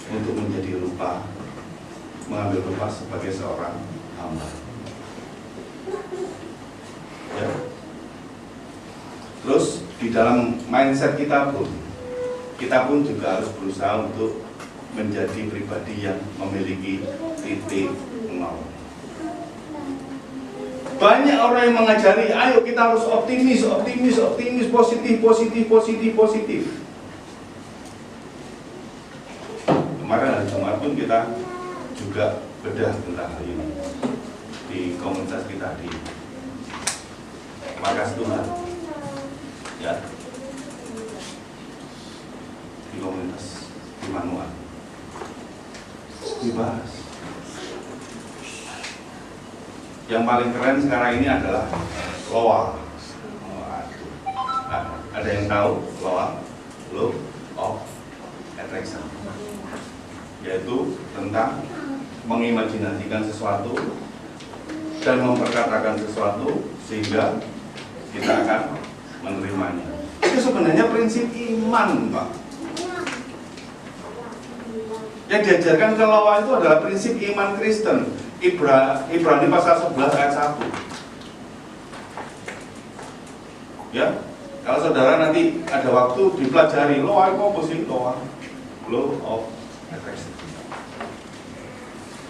untuk menjadi rupa, mengambil rupa sebagai seorang hamba. Ya. Terus di dalam mindset kita pun juga harus berusaha untuk menjadi pribadi yang memiliki titik nol. Banyak orang yang mengajari, ayo kita harus optimis, positif. Kemarin hari Jumat pun kita juga bedah tentang hal ini di komunitas kita di Markas Tuhan, ya, di komunitas di Manual dibahas. Yang paling keren sekarang ini adalah LOA. Ada yang tahu LOA? Law of Attraction, yaitu tentang mengimajinasikan sesuatu dan memperkatakan sesuatu sehingga kita akan menerimanya. Itu sebenarnya prinsip iman, Pak. Yang diajarkan ke LOA itu adalah prinsip iman Kristen. Ibrani pasal 11 ayat 1. Ya, kalau saudara nanti ada waktu dipelajari LOA itu apa sih? LOA, Law of Attraction.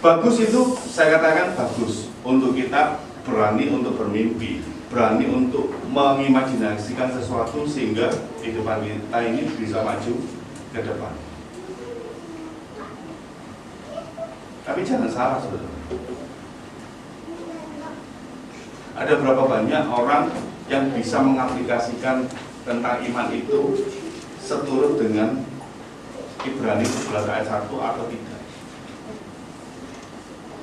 Bagus itu, saya katakan bagus untuk kita berani untuk bermimpi, berani untuk mengimajinasikan sesuatu sehingga kehidupan kita ini bisa maju ke depan. Tapi jangan salah, saudara. Ada berapa banyak orang yang bisa mengaplikasikan tentang iman itu seturut dengan Ibrani 11 ayat 1 atau tidak?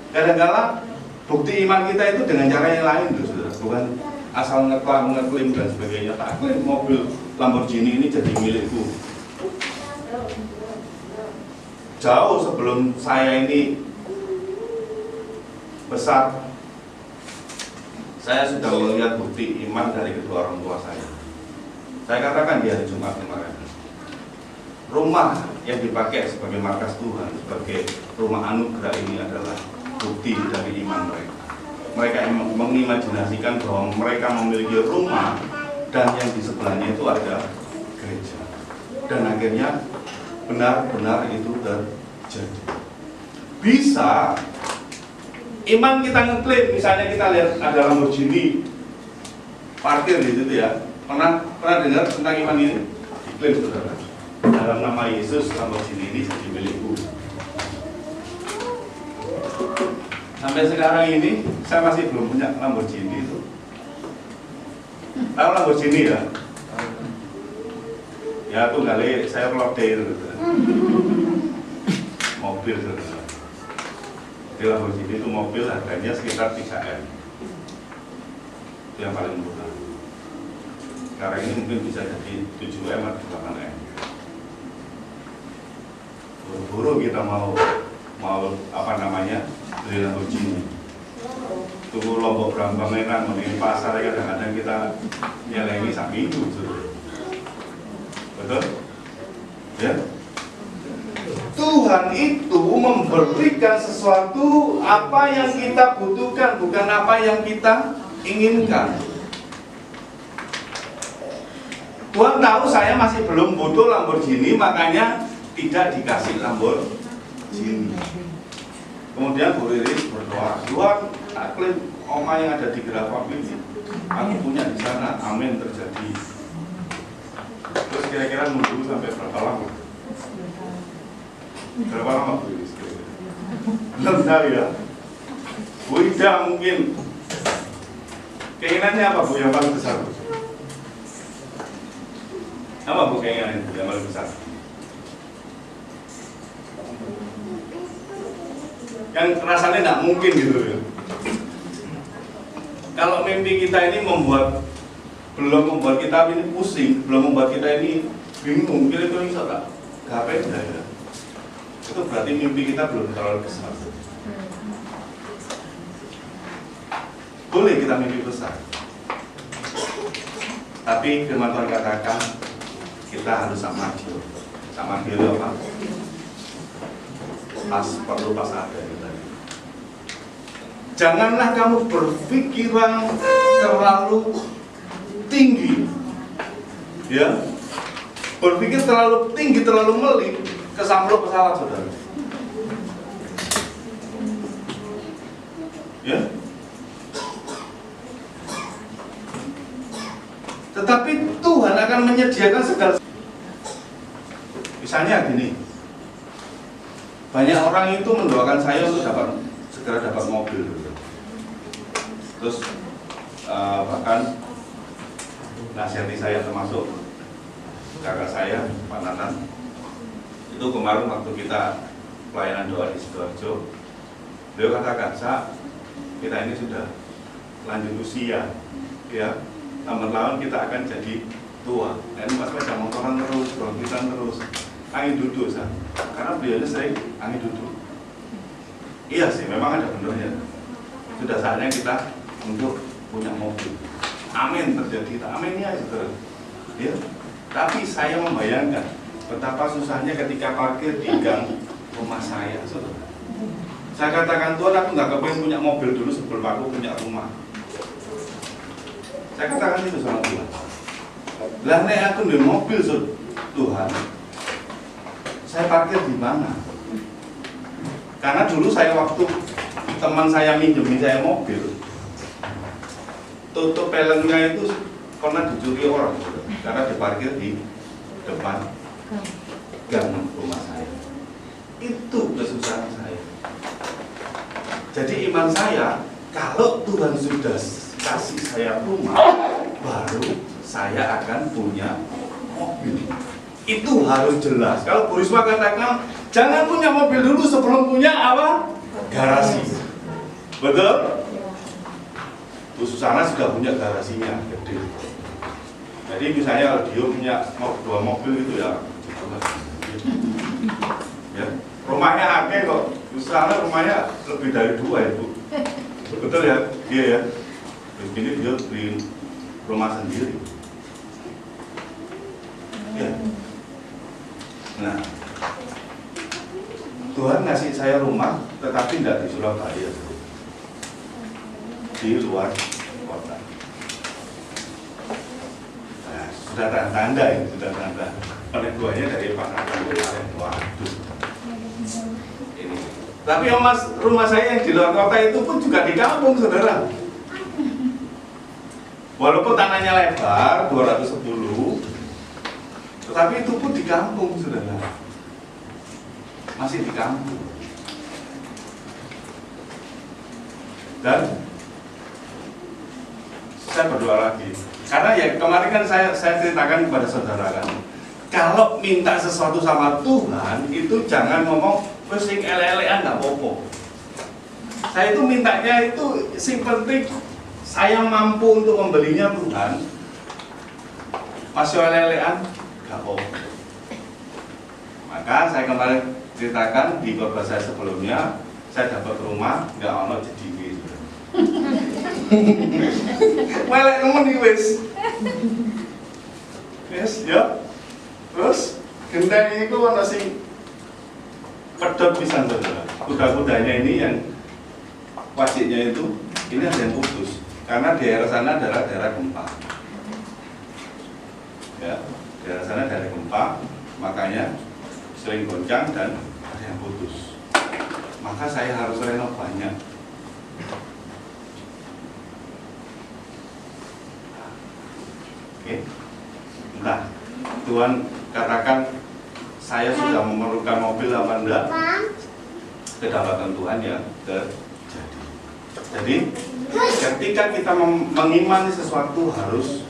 Kadang-kadang bukti iman kita itu dengan cara yang lain, saudara. Bukan asal ngeklaim dan sebagainya. Tak klaim mobil Lamborghini ini jadi milikku. Jauh sebelum saya ini besar, saya sudah melihat bukti iman dari kedua orang tua saya. Saya katakan di hari Jumat kemarin, rumah yang dipakai sebagai markas Tuhan, sebagai rumah anugerah ini adalah bukti dari iman mereka. Mereka mengimajinasikan bahwa mereka memiliki rumah dan yang di sebelahnya itu ada gereja. Dan akhirnya benar-benar itu terjadi. Bisa iman kita ngeklaim, misalnya kita lihat ada Lamborghini parkir di situ, ya. Pernah dengar tentang iman ini? Diklaim, saudara. Dalam nama Yesus, Lamborghini ini jadi milikku. Sampai sekarang ini saya masih belum punya Lamborghini itu. Tahu Lamborghini ya? Ya tuh kali saya pelodel mobil, saudara. Di Lamborghini itu mobil harganya sekitar 3M. Itu yang paling murah. Sekarang ini mungkin bisa jadi 7M atau 8M. Buru-buru kita mau beli Lamborghini. Tunggu Lombok Brambang Medan menuju pasar, kadang-kadang kita nyelengi sak minggu. Betul? Ya? Tuhan itu memberikan sesuatu apa yang kita butuhkan, bukan apa yang kita inginkan. Tuhan tahu saya masih belum butuh Lamborghini, makanya tidak dikasih Lamborghini. Kemudian Bu Riris berdoa, Tuhan, klaim oma yang ada di Gerafam ini, aku punya di sana, amin, terjadi. Terus kira-kira nunggu sampai berapa lama? Berapa lama Bu? Belum tahu ya. Bu Ida mungkin keinginannya apa Bu yang paling besar Bu? Apa Bu keinginan yang paling besar? Yang rasanya tidak mungkin gitu ya. Kalau mimpi kita ini belum membuat kita ini pusing, belum membuat kita ini bingung, kira-kira bisa gak beda ya. Itu berarti mimpi kita belum terlalu besar. Boleh kita mimpi besar, tapi firman Tuhan katakan kita harus sama dia apa? Perlu pas ada kita. Janganlah kamu berpikiran terlalu tinggi, ya. Berpikir terlalu tinggi, terlalu melip, kesamprot pesawat saudara. Ya. Tetapi Tuhan akan menyediakan segala. Misalnya gini, banyak orang itu mendoakan saya untuk segera dapat mobil. Terus bahkan nasihati saya, termasuk kakak saya, Pak Nathan. Itu kemarin waktu kita pelayanan doa di Sidoarjo, beliau katakan, "Sa, kita ini sudah lanjut usia, ya. Lama-lama kita akan jadi tua. Dan pas sepeda motoran terus, bronkitan terus, angin duduk, Sa." Karena beliau sering angin duduk. Iya sih, memang ada benernya. Sudah saatnya kita untuk punya mobil. Amin, terjadi. Amin ya, saudara. Ya. Tapi saya membayangkan betapa susahnya ketika parkir di gang rumah saya, saudara. Saya katakan, Tuhan, aku nggak kepengen punya mobil dulu sebelum aku punya rumah. Saya katakan itu sama Tuhan. Lah nek aku di mobil, Tuhan, saya parkir di mana? Karena dulu saya waktu teman saya minjemin saya mobil, tutup pelengnya itu pernah dicuri orang, karena diparkir di depan gang rumah saya. Itu kesusahan saya. Jadi iman saya, kalau Tuhan sudah kasih saya rumah, baru saya akan punya mobil. Itu harus jelas. Kalau Bu Risma katakan, jangan punya mobil dulu sebelum punya apa? Garasi. Betul? Bu Susana sudah punya garasinya, gede. Jadi misalnya dia punya 2 mobil gitu ya. Ya, rumahnya akeh kok. Bu Susana rumahnya lebih dari 2 ya, Bu. Betul ya? Iya ya. Terus ini dia beli rumah sendiri. Ya. Nah, Tuhan ngasih saya rumah, tetapi tidak di Surabaya, di luar kota. Nah, sudah tanda ini, sudah tanda. Peneguhannya dari Pak Nathan kemarin. Waduh. Ini. Tapi rumah saya yang di luar kota itu pun juga di kampung, saudara. Walaupun tanahnya lebar 210, tetapi itu pun di kampung, saudara. Masih di kampung. Dan saya berdoa lagi, karena ya kemarin kan saya ceritakan kepada saudara kan, kalau minta sesuatu sama Tuhan itu jangan ngomong sing ele-elean nggak apa-apa. Saya itu mintanya itu sing penting saya mampu untuk membelinya, Tuhan. Masih ele-elean nggak apa-apa. Maka saya kemarin ceritakan di khotbah saya sebelumnya, saya dapat rumah nggak ono jedinge. Welek nemen iki wis. Wis ya. Terus genteng iku ono sing pedot pisan, saudara. Kuda-kudanya ini yang wajiknya itu ini ada yang putus karena daerah sana adalah daerah gempa. Ya, daerah sana daerah gempa, makanya sering goncang dan ada yang putus. Maka saya harus renov banyak. Oke. Nah, Tuhan katakan saya sudah memerlukan mobil apa enggak, kedapatan Tuhan ya terjadi. Jadi ketika kita mengimani sesuatu harus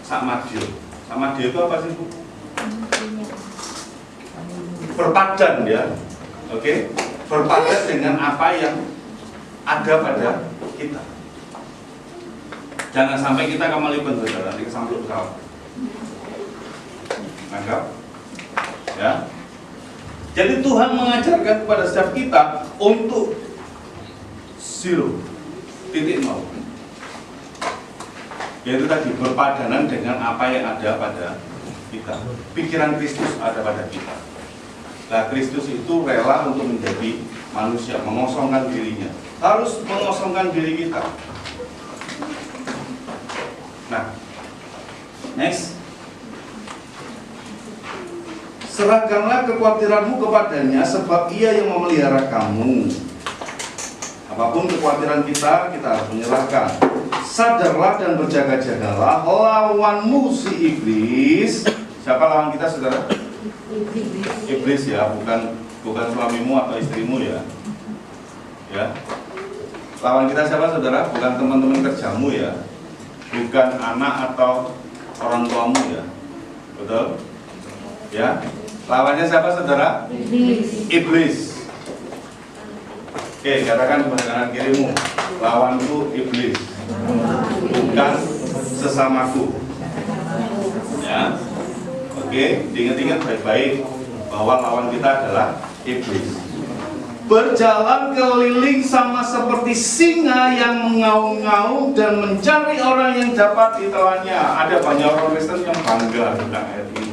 samadhi. Samadhi itu apa sih Bu? Berpadan ya, oke? Berpadan dengan apa yang ada pada kita. Jangan sampai kita kemelipet saudara, nanti kesampluk pesawat. Nangkap? Ya. Jadi Tuhan mengajarkan kepada setiap kita untuk 0.0, yaitu tadi berpadanan dengan apa yang ada pada kita. Pikiran Kristus ada pada kita. Nah, Kristus itu rela untuk menjadi manusia, mengosongkan dirinya. Harus mengosongkan diri kita. Nah, next. Serahkanlah kekhawatiranmu kepadanya, sebab Ia yang memelihara kamu. Apapun kekhawatiran kita harus menyerahkan. Sadarlah dan berjaga-jagalah lawanmu si iblis. Siapa lawan kita, saudara? Iblis ya, bukan suamimu atau istrimu ya. Ya. Lawan kita siapa, saudara? Bukan teman-teman kerjamu ya. Bukan anak atau orang tuamu ya. Betul? Ya. Lawannya siapa, saudara? Iblis. Oke, katakan kepada kanan kirimu, lawanku iblis, bukan sesamaku. Ya. Oke, diingat-ingat baik-baik bahwa lawan kita adalah iblis. Berjalan keliling sama seperti singa yang mengaum-ngaum dan mencari orang yang dapat ditelannya. Ada banyak orang Kristen yang bangga tentang ayat ini.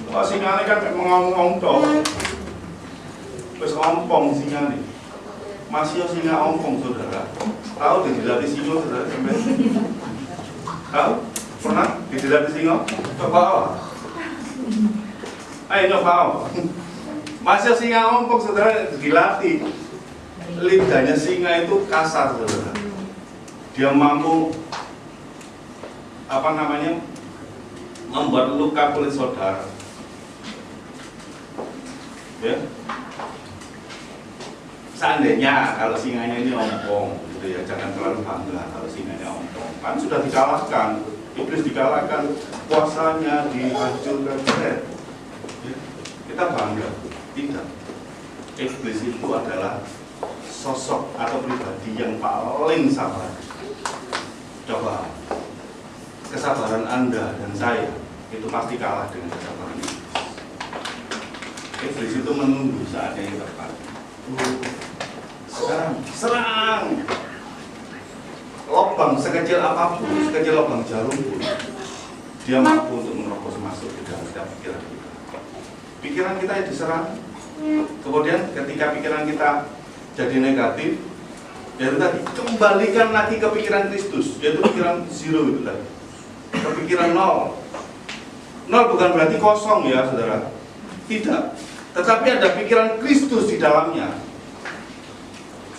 Wah, singa ini kan mengaum-ngaum toh. Terus ompong singa ini. Masih singa ompong, saudara. Tahu dijilatih singa, saudara? Tahu? Pernah dijilatih singa? Coba. Ayo nyoba. Masih singa ompong, saudara, dilatih. Lidahnya singa itu kasar, saudara. Dia mampu membuat luka kulit saudara. Ya. Seandainya kalau singanya ini ompong, gitu ya, jangan terlalu bangga kalau singanya ompong. Kan sudah dikalahkan, iblis dikalahkan, kuasanya dihancurkan. Ya. Kita bangga. Tidak. Iblis itu adalah sosok atau pribadi yang paling sabar. Coba, kesabaran Anda dan saya itu pasti kalah dengan kesabaran Iblis. Iblis itu menunggu saatnya yang tepat. Sekarang, serang. Lubang sekecil apapun, sekecil lubang jarum pun, dia mampu untuk menerobos masuk ke dalam setiap pikiran kita. Pikiran kita yang diserang. Kemudian ketika pikiran kita jadi negatif, yaitu tadi kembalikan lagi ke pikiran Kristus, yaitu pikiran 0 itu tadi. Kepikiran 0. 0 bukan berarti kosong ya, saudara. Tidak. Tetapi ada pikiran Kristus di dalamnya.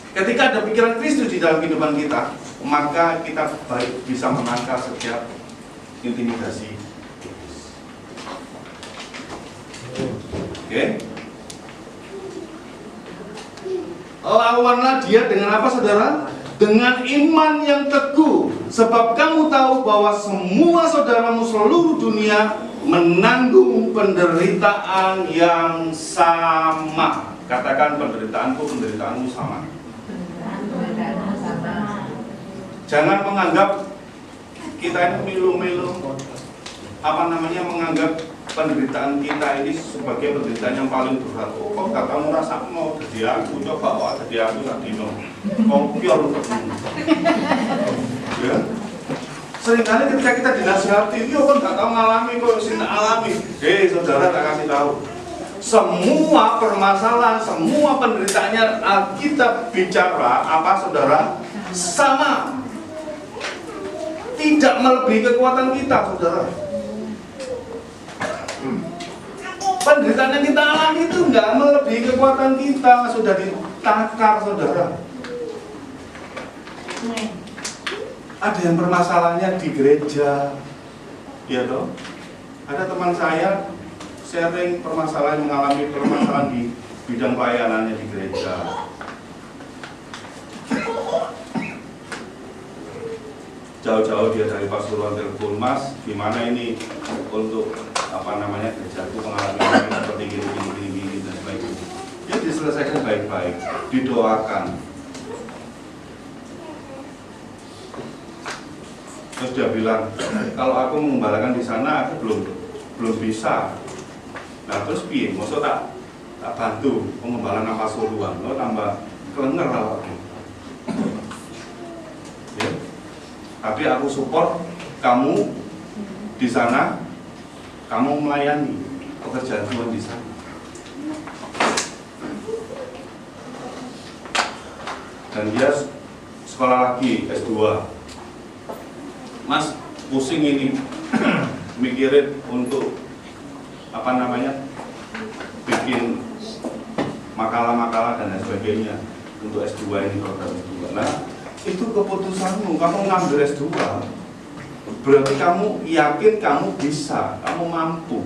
Ketika ada pikiran Kristus di dalam kehidupan kita, maka kita baik bisa menangkal setiap intimidasi. Oke? Lawanlah dia dengan apa, saudara? Dengan iman yang teguh. Sebab kamu tahu bahwa semua saudaramu seluruh dunia menanggung penderitaan yang sama. Katakan, penderitaanku, penderitaanmu sama. Jangan menganggap kita ini milu-milu, menganggap penderitaan kita ini sebagai penderitaan yang paling berat. Kok gak kamu rasa mau jadi aku, coba jadi aku tak dino. Kompior ketemu. Ya. Seringkali ketika kita dinasihati, yo kan gak tahu ngalami kok sing alami. Saudara tak kasih tahu. Semua permasalahan, semua penderitaannya kita bicara apa, saudara? Sama. Tidak melebihi kekuatan kita, saudara. Penderitaan yang kita alami itu nggak melebihi kekuatan kita, sudah ditakar, saudara. Ada yang permasalahannya di gereja, ya toh. Ada teman saya sharing permasalahan, mengalami permasalahan di bidang pelayanannya di gereja. Jauh-jauh dia dari Pasuruan telepon, Mas, gimana ini untuk gerejaku mengalami seperti gini dan sebagainya. Ya diselesaikan baik-baik, didoakan. Terus dia bilang, kalau aku mengembalakan di sana aku belum bisa. Nah terus piye? Maksud tak bantu pengembalaan nang Pasuruan, lo tambah kelenger kalau aku. Ya. Tapi aku support kamu di sana, kamu melayani pekerjaan Tuhan di sana. Dan dia sekolah lagi S2. Mas, pusing ini mikirin untuk bikin makalah-makalah dan lain sebagainya untuk S2 ini, program S2. Nah, itu keputusanmu, kamu ngambil S2 berarti kamu yakin kamu bisa, kamu mampu.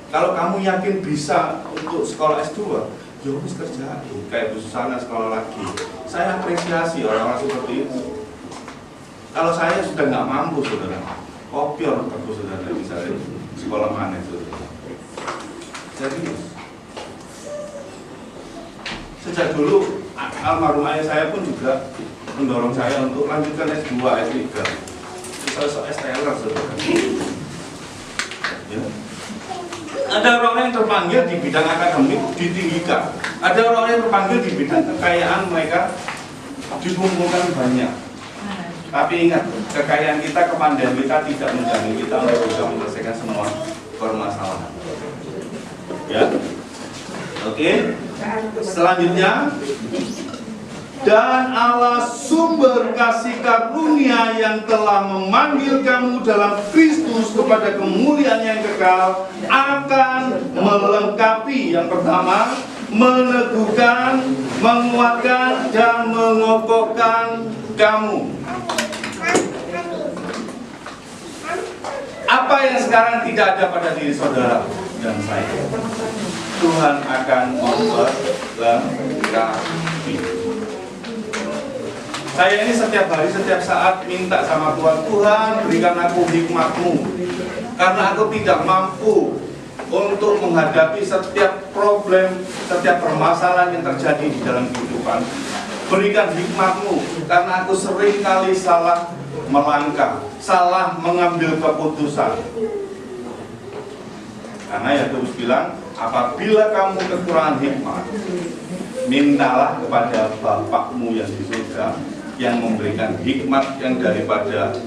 Kalau kamu yakin bisa untuk sekolah S2, ya harus kerja. Kayak Bu Susana sekolah lagi. Saya apresiasi orang-orang seperti itu. Kalau saya sudah nggak mampu, saudara, kopior aku saudara, misalnya sekolah mana saudara. Serius. Sejak dulu almarhum ayah saya pun juga mendorong saya untuk lanjutkan S2, S3. Saya STLR saudara. Ya. Ada orang yang terpanggil di bidang akademik ditinggikan. Ada orang yang terpanggil di bidang kekayaan, mereka dikumpulkan banyak. Tapi ingat, kekayaan kita, kepandaian kita tidak menjamin kita untuk bisa menyelesaikan semua permasalahan. Ya, oke. Selanjutnya, dan Allah sumber kasih karunia yang telah memanggil kamu dalam Kristus kepada kemuliaan yang kekal akan melengkapi, yang pertama, meneguhkan, menguatkan, dan mengokohkan kamu. Apa yang sekarang tidak ada pada diri saudara dan saya, Tuhan akan memperlengkapi. Saya ini setiap hari, setiap saat minta sama Tuhan, Tuhan berikan aku hikmat-Mu, karena aku tidak mampu untuk menghadapi setiap problem, setiap permasalahan yang terjadi di dalam kehidupan. Berikan hikmat-Mu, karena aku sering kali salah melangkah, salah mengambil keputusan. Karena Yakobus bilang, apabila kamu kekurangan hikmat, mintalah kepada Bapakmu yang di surga, yang memberikan hikmat yang daripada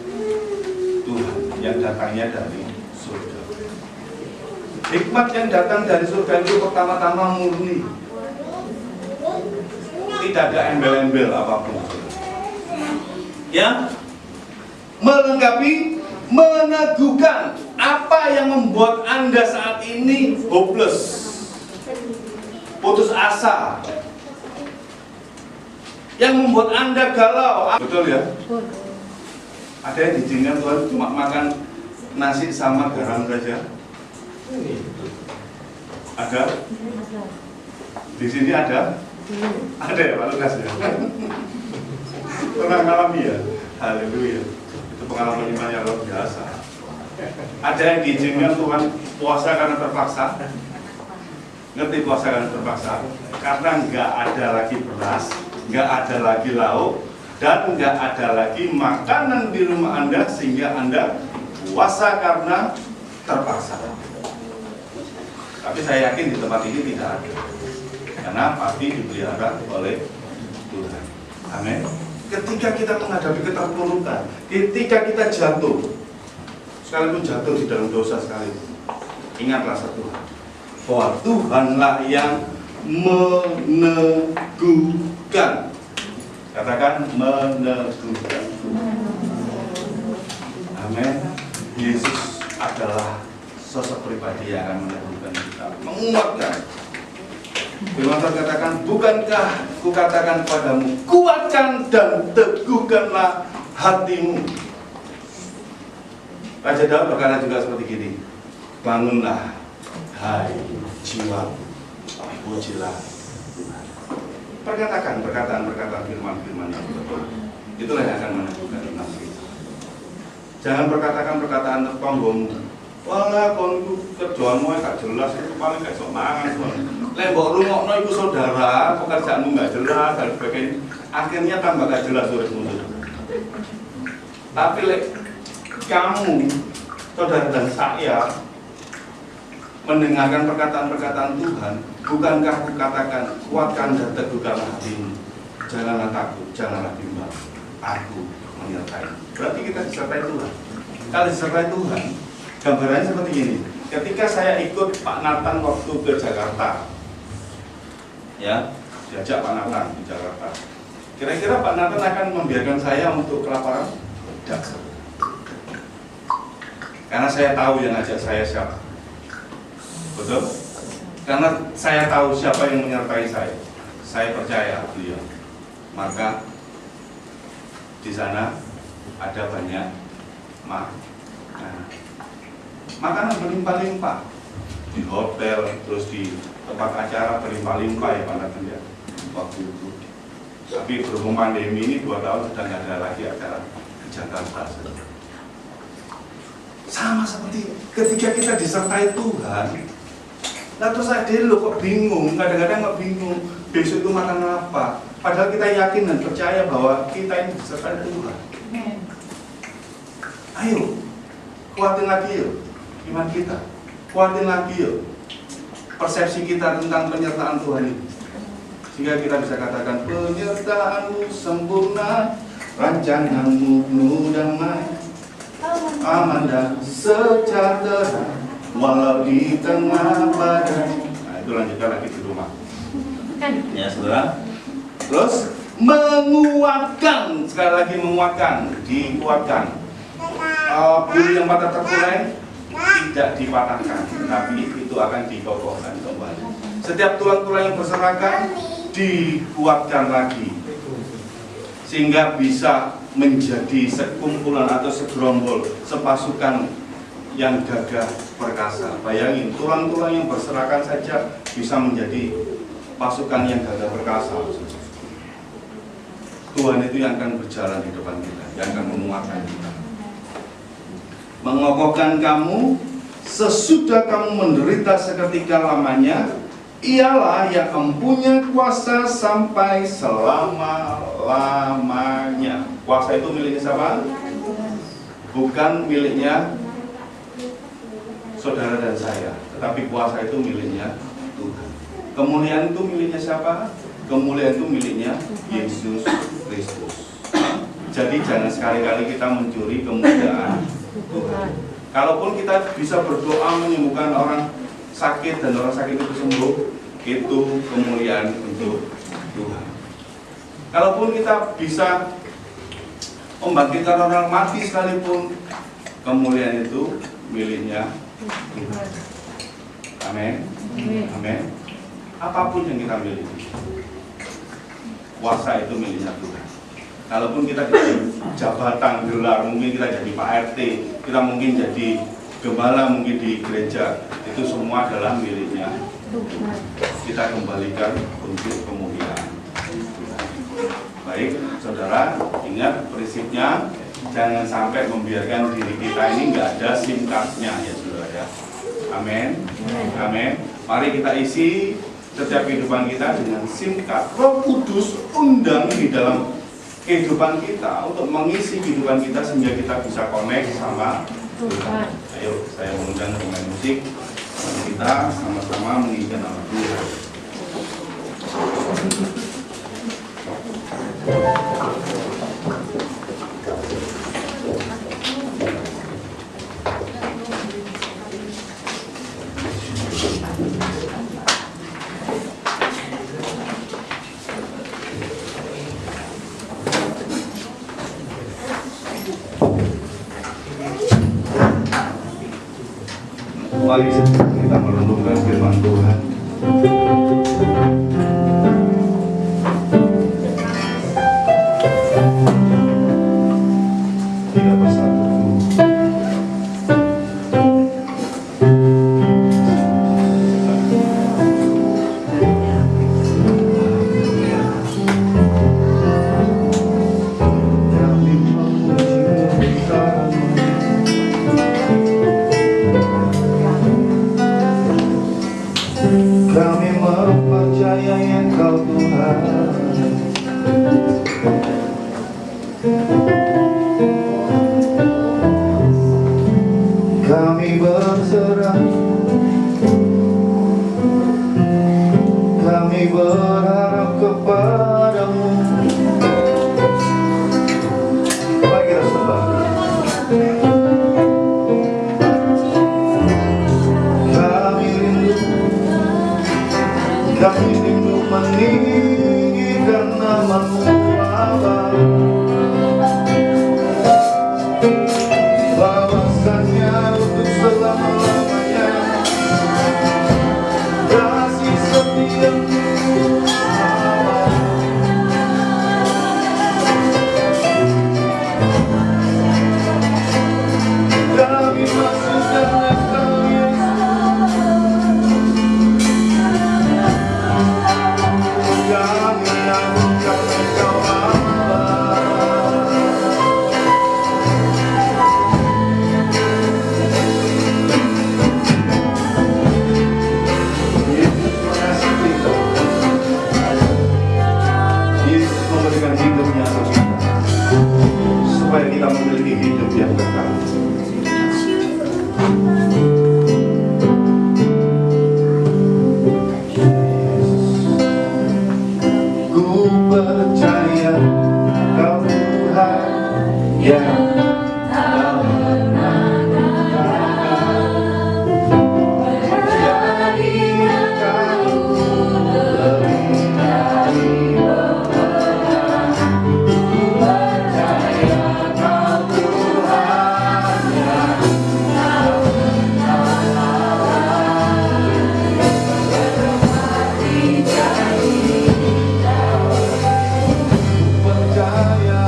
Tuhan, yang datangnya dari surga. Hikmat yang datang dari surga itu pertama-tama murni, tidak ada embel-embel apapun. Ya, melengkapi, meneguhkan. Apa yang membuat Anda saat ini hopeless, putus asa, yang membuat Anda galau? Betul ya? Ada yang diizinkan Tuhan cuma makan nasi sama garam saja? Ada? Di sini ada? Ada ya Pak Lukas ya? Pernah ngalami ya? Haleluya. Itu pengalaman iman yang luar biasa. Ada yang diizinkan Tuhan puasa karena terpaksa. Ngerti puasa karena terpaksa? Karena nggak ada lagi beras, nggak ada lagi lauk, dan nggak ada lagi makanan di rumah Anda, sehingga Anda puasa karena terpaksa. Tapi saya yakin di tempat ini tidak ada, karena pasti dipelihara oleh Tuhan. Amin. Ketika kita menghadapi keterpurukan, ketika kita jatuh, sekalipun jatuh di dalam dosa sekalipun, ingatlah satu hal, bahwa Tuhanlah yang meneguhkan. Katakan meneguhkan. Amin. Yesus adalah sosok pribadi yang akan meneguhkan kita, menguatkan. Firman Tuhan katakan, bukankah kukatakan kepadamu, kuatkan dan teguhkanlah hatimu. Raja Daud berkata juga seperti gini, bangunlah hai jiwa, pujilah Tuhan. Perkatakan perkataan firman-firman yang betul. Itulah yang akan menentukan iman kita. Jangan perkatakan perkataan tonggomu. Wala konku kerjaanmu gak jelas, itu paling gak sok mangan. Lembok rungokno iku saudara, pekerjaanmu gak jelas dan sebagainya. Akhirnya tambah gak jelas uripmu. Tapi kamu, saudara dan saya, mendengarkan perkataan-perkataan Tuhan, bukankah kukatakan, kuatkan dan teguhkanlah hatimu. Janganlah takut, janganlah bimbang. Aku menyertai. Berarti kita disertai Tuhan. Kalau disertai Tuhan, gambarannya seperti ini. Ketika saya ikut Pak Nathan waktu ke Jakarta, ya, diajak Pak Nathan di Jakarta. Kira-kira Pak Nathan akan membiarkan saya untuk kelaparan? Tidak. Karena saya tahu yang ngajak saya siapa. Betul? Karena saya tahu siapa yang menyertai saya. Saya percaya beliau. Maka di sana ada banyak makanan berlimpah-limpah di hotel, terus di tempat acara berlimpah-limpah ya Pak Nathan ya waktu itu. Tapi berhubung pandemi ini 2 tahun sudah nggak ada lagi acara di Jakarta. Sama seperti ketika kita disertai Tuhan. Nah terus ada lo kok bingung, kadang-kadang kok bingung besok itu makan apa. Padahal kita yakin dan percaya bahwa kita ini disertai Tuhan. Ayo, kuatin lagi yuk iman kita. Kuatin lagi yuk persepsi kita tentang penyertaan Tuhan ini. Sehingga kita bisa katakan, penyertaanmu sempurna, rancanganmu penuh damai, aman dan sejahtera, walau di tengah badai. Nah itu lanjutkan lagi di rumah. Ya saudara. Terus menguatkan, sekali lagi menguatkan, dikuatkan. Bulu yang patah terkulai tidak dipatahkan, tapi itu akan dikokohkan kembali. Setiap tulang-tulang yang berserakan dikuatkan lagi, sehingga bisa menjadi sekumpulan atau segerombol, sepasukan yang gagah perkasa. Bayangin, tulang-tulang yang berserakan saja bisa menjadi pasukan yang gagah perkasa. Tuhan itu yang akan berjalan di depan kita, yang akan menguatkan kita, mengokohkan kamu sesudah kamu menderita seketika lamanya. Ialah yang mempunyai kuasa sampai selama-lamanya. Kuasa itu miliknya siapa? Bukan miliknya saudara dan saya, tetapi kuasa itu miliknya Tuhan. Kemuliaan itu miliknya siapa? Kemuliaan itu miliknya Yesus Kristus. Jadi jangan sekali-kali kita mencuri kemuliaan Tuhan. Kalaupun kita bisa berdoa menyembuhkan orang sakit dan orang sakit itu sembuh, itu kemuliaan untuk Tuhan. Kalaupun kita bisa membangkitkan orang mati sekalipun, kemuliaan itu miliknya Tuhan. Amin. Amin. Apapun yang kita miliki, kuasa itu miliknya Tuhan. Kalaupun kita jadi jabatan, gelar, mungkin kita jadi Pak RT, kita mungkin jadi gembala mungkin di gereja, itu semua adalah miliknya Tuhan. Kita kembalikan untuk kemuliaan Tuhan. Baik, saudara, ingat prinsipnya, jangan sampai membiarkan diri kita ini nggak ada SIM card-nya ya saudara ya. Amin. Amin. Mari kita isi setiap kehidupan kita dengan SIM card. Roh Kudus undang di dalam kehidupan kita untuk mengisi kehidupan kita sehingga kita bisa connect sama Tuhan. Ayo, saya mengundang pemain musik, kita sama-sama mengingat nama Tuhan. Mari kita merenungkan firman Tuhan. Kita bersatu. bersamamu Bapa. Lawaskannya untuk selama-lamanya, kasih setiamu Bapa. Kami masukkan Engkau Yesus, kami agungkan Engkau Bapa. Yesus mengasihi kita, Yesus memberikan hidupnya untuk kita, supaya kita memiliki hidup yang kekal. Ku percaya Kau Tuhan yang tak pernah gagal, menjadikan Kau lebih dari pemenang. Ku percaya Kau Tuhan yang tak pernah lalai, menepati janji. Percaya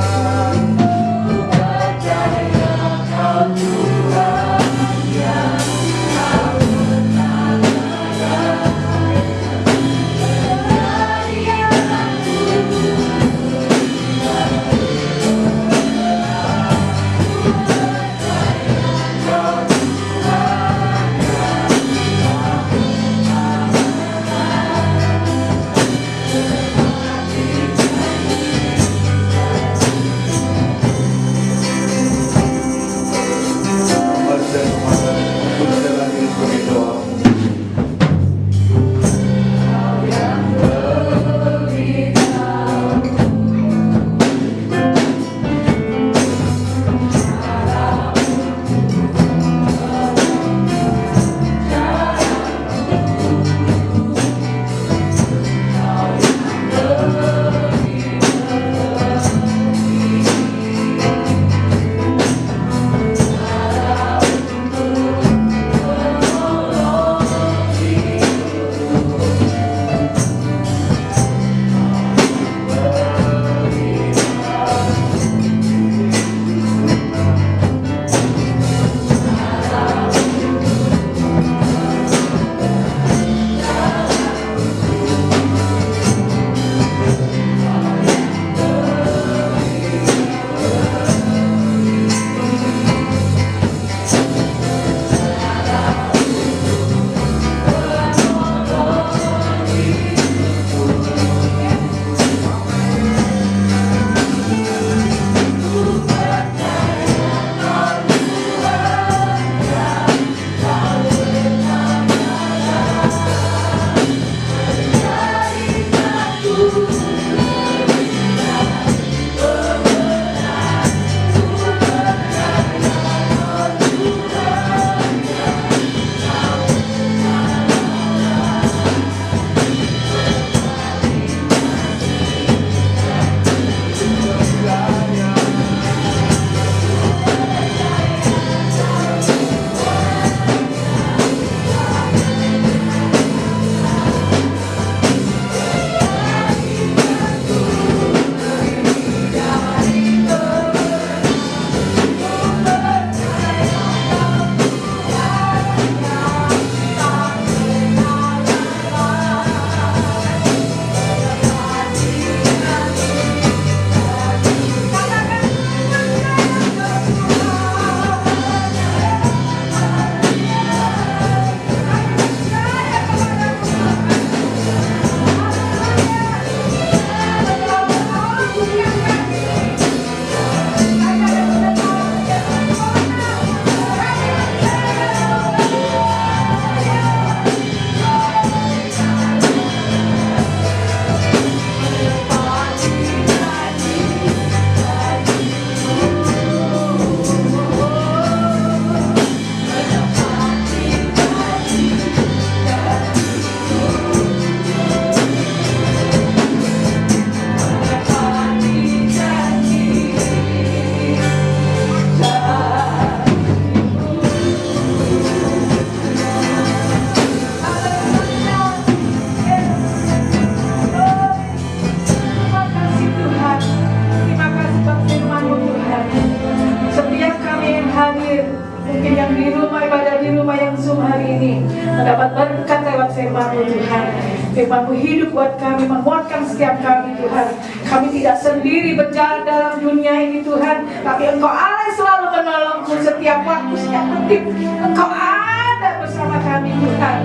Firman-Mu hidup buat kami, menguatkan setiap kami Tuhan. Kami tidak sendiri berjalan dalam dunia ini Tuhan, tapi Engkau Allah yang selalu menolongku setiap waktu, setiap detik. Engkau ada bersama kami Tuhan,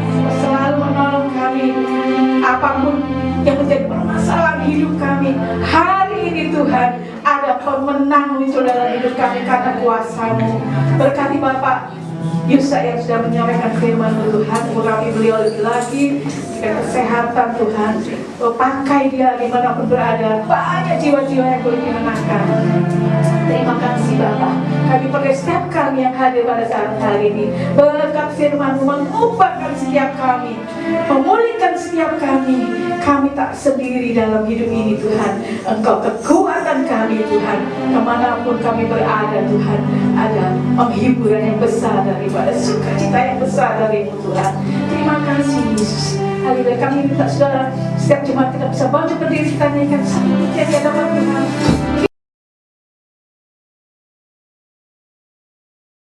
selalu menolong kami. Apapun yang menjadi permasalahan hidup kami hari ini Tuhan, ada pemenang muncul dalam hidup kami karena kuasa-Mu. Berkati Bapak Yusa yang sudah menyampaikan firman-Mu Tuhan, urapi beliau lebih lagi, dengan kesehatan Tuhan. Pakai dia dimanapun berada, banyak jiwa-jiwa yang boleh dimenangkan. Terima kasih Bapak. Kami perlu setiap kami yang hadir pada saat hari ini. Berkat firman-Mu mengubahkan setiap kami, memulihkan setiap kami. Kami tak sendiri dalam hidup ini Tuhan. Engkau kekuatan kami Tuhan. Kemanapun kami berada Tuhan, ada penghiburan yang besar daripada sukacita yang besar dari-Mu Tuhan. Terima kasih Yesus. Haleluya. Kami minta saudara setiap Jumat kita bisa bangun berdiri, kita naikkan satu pujian di hadapan Tuhan.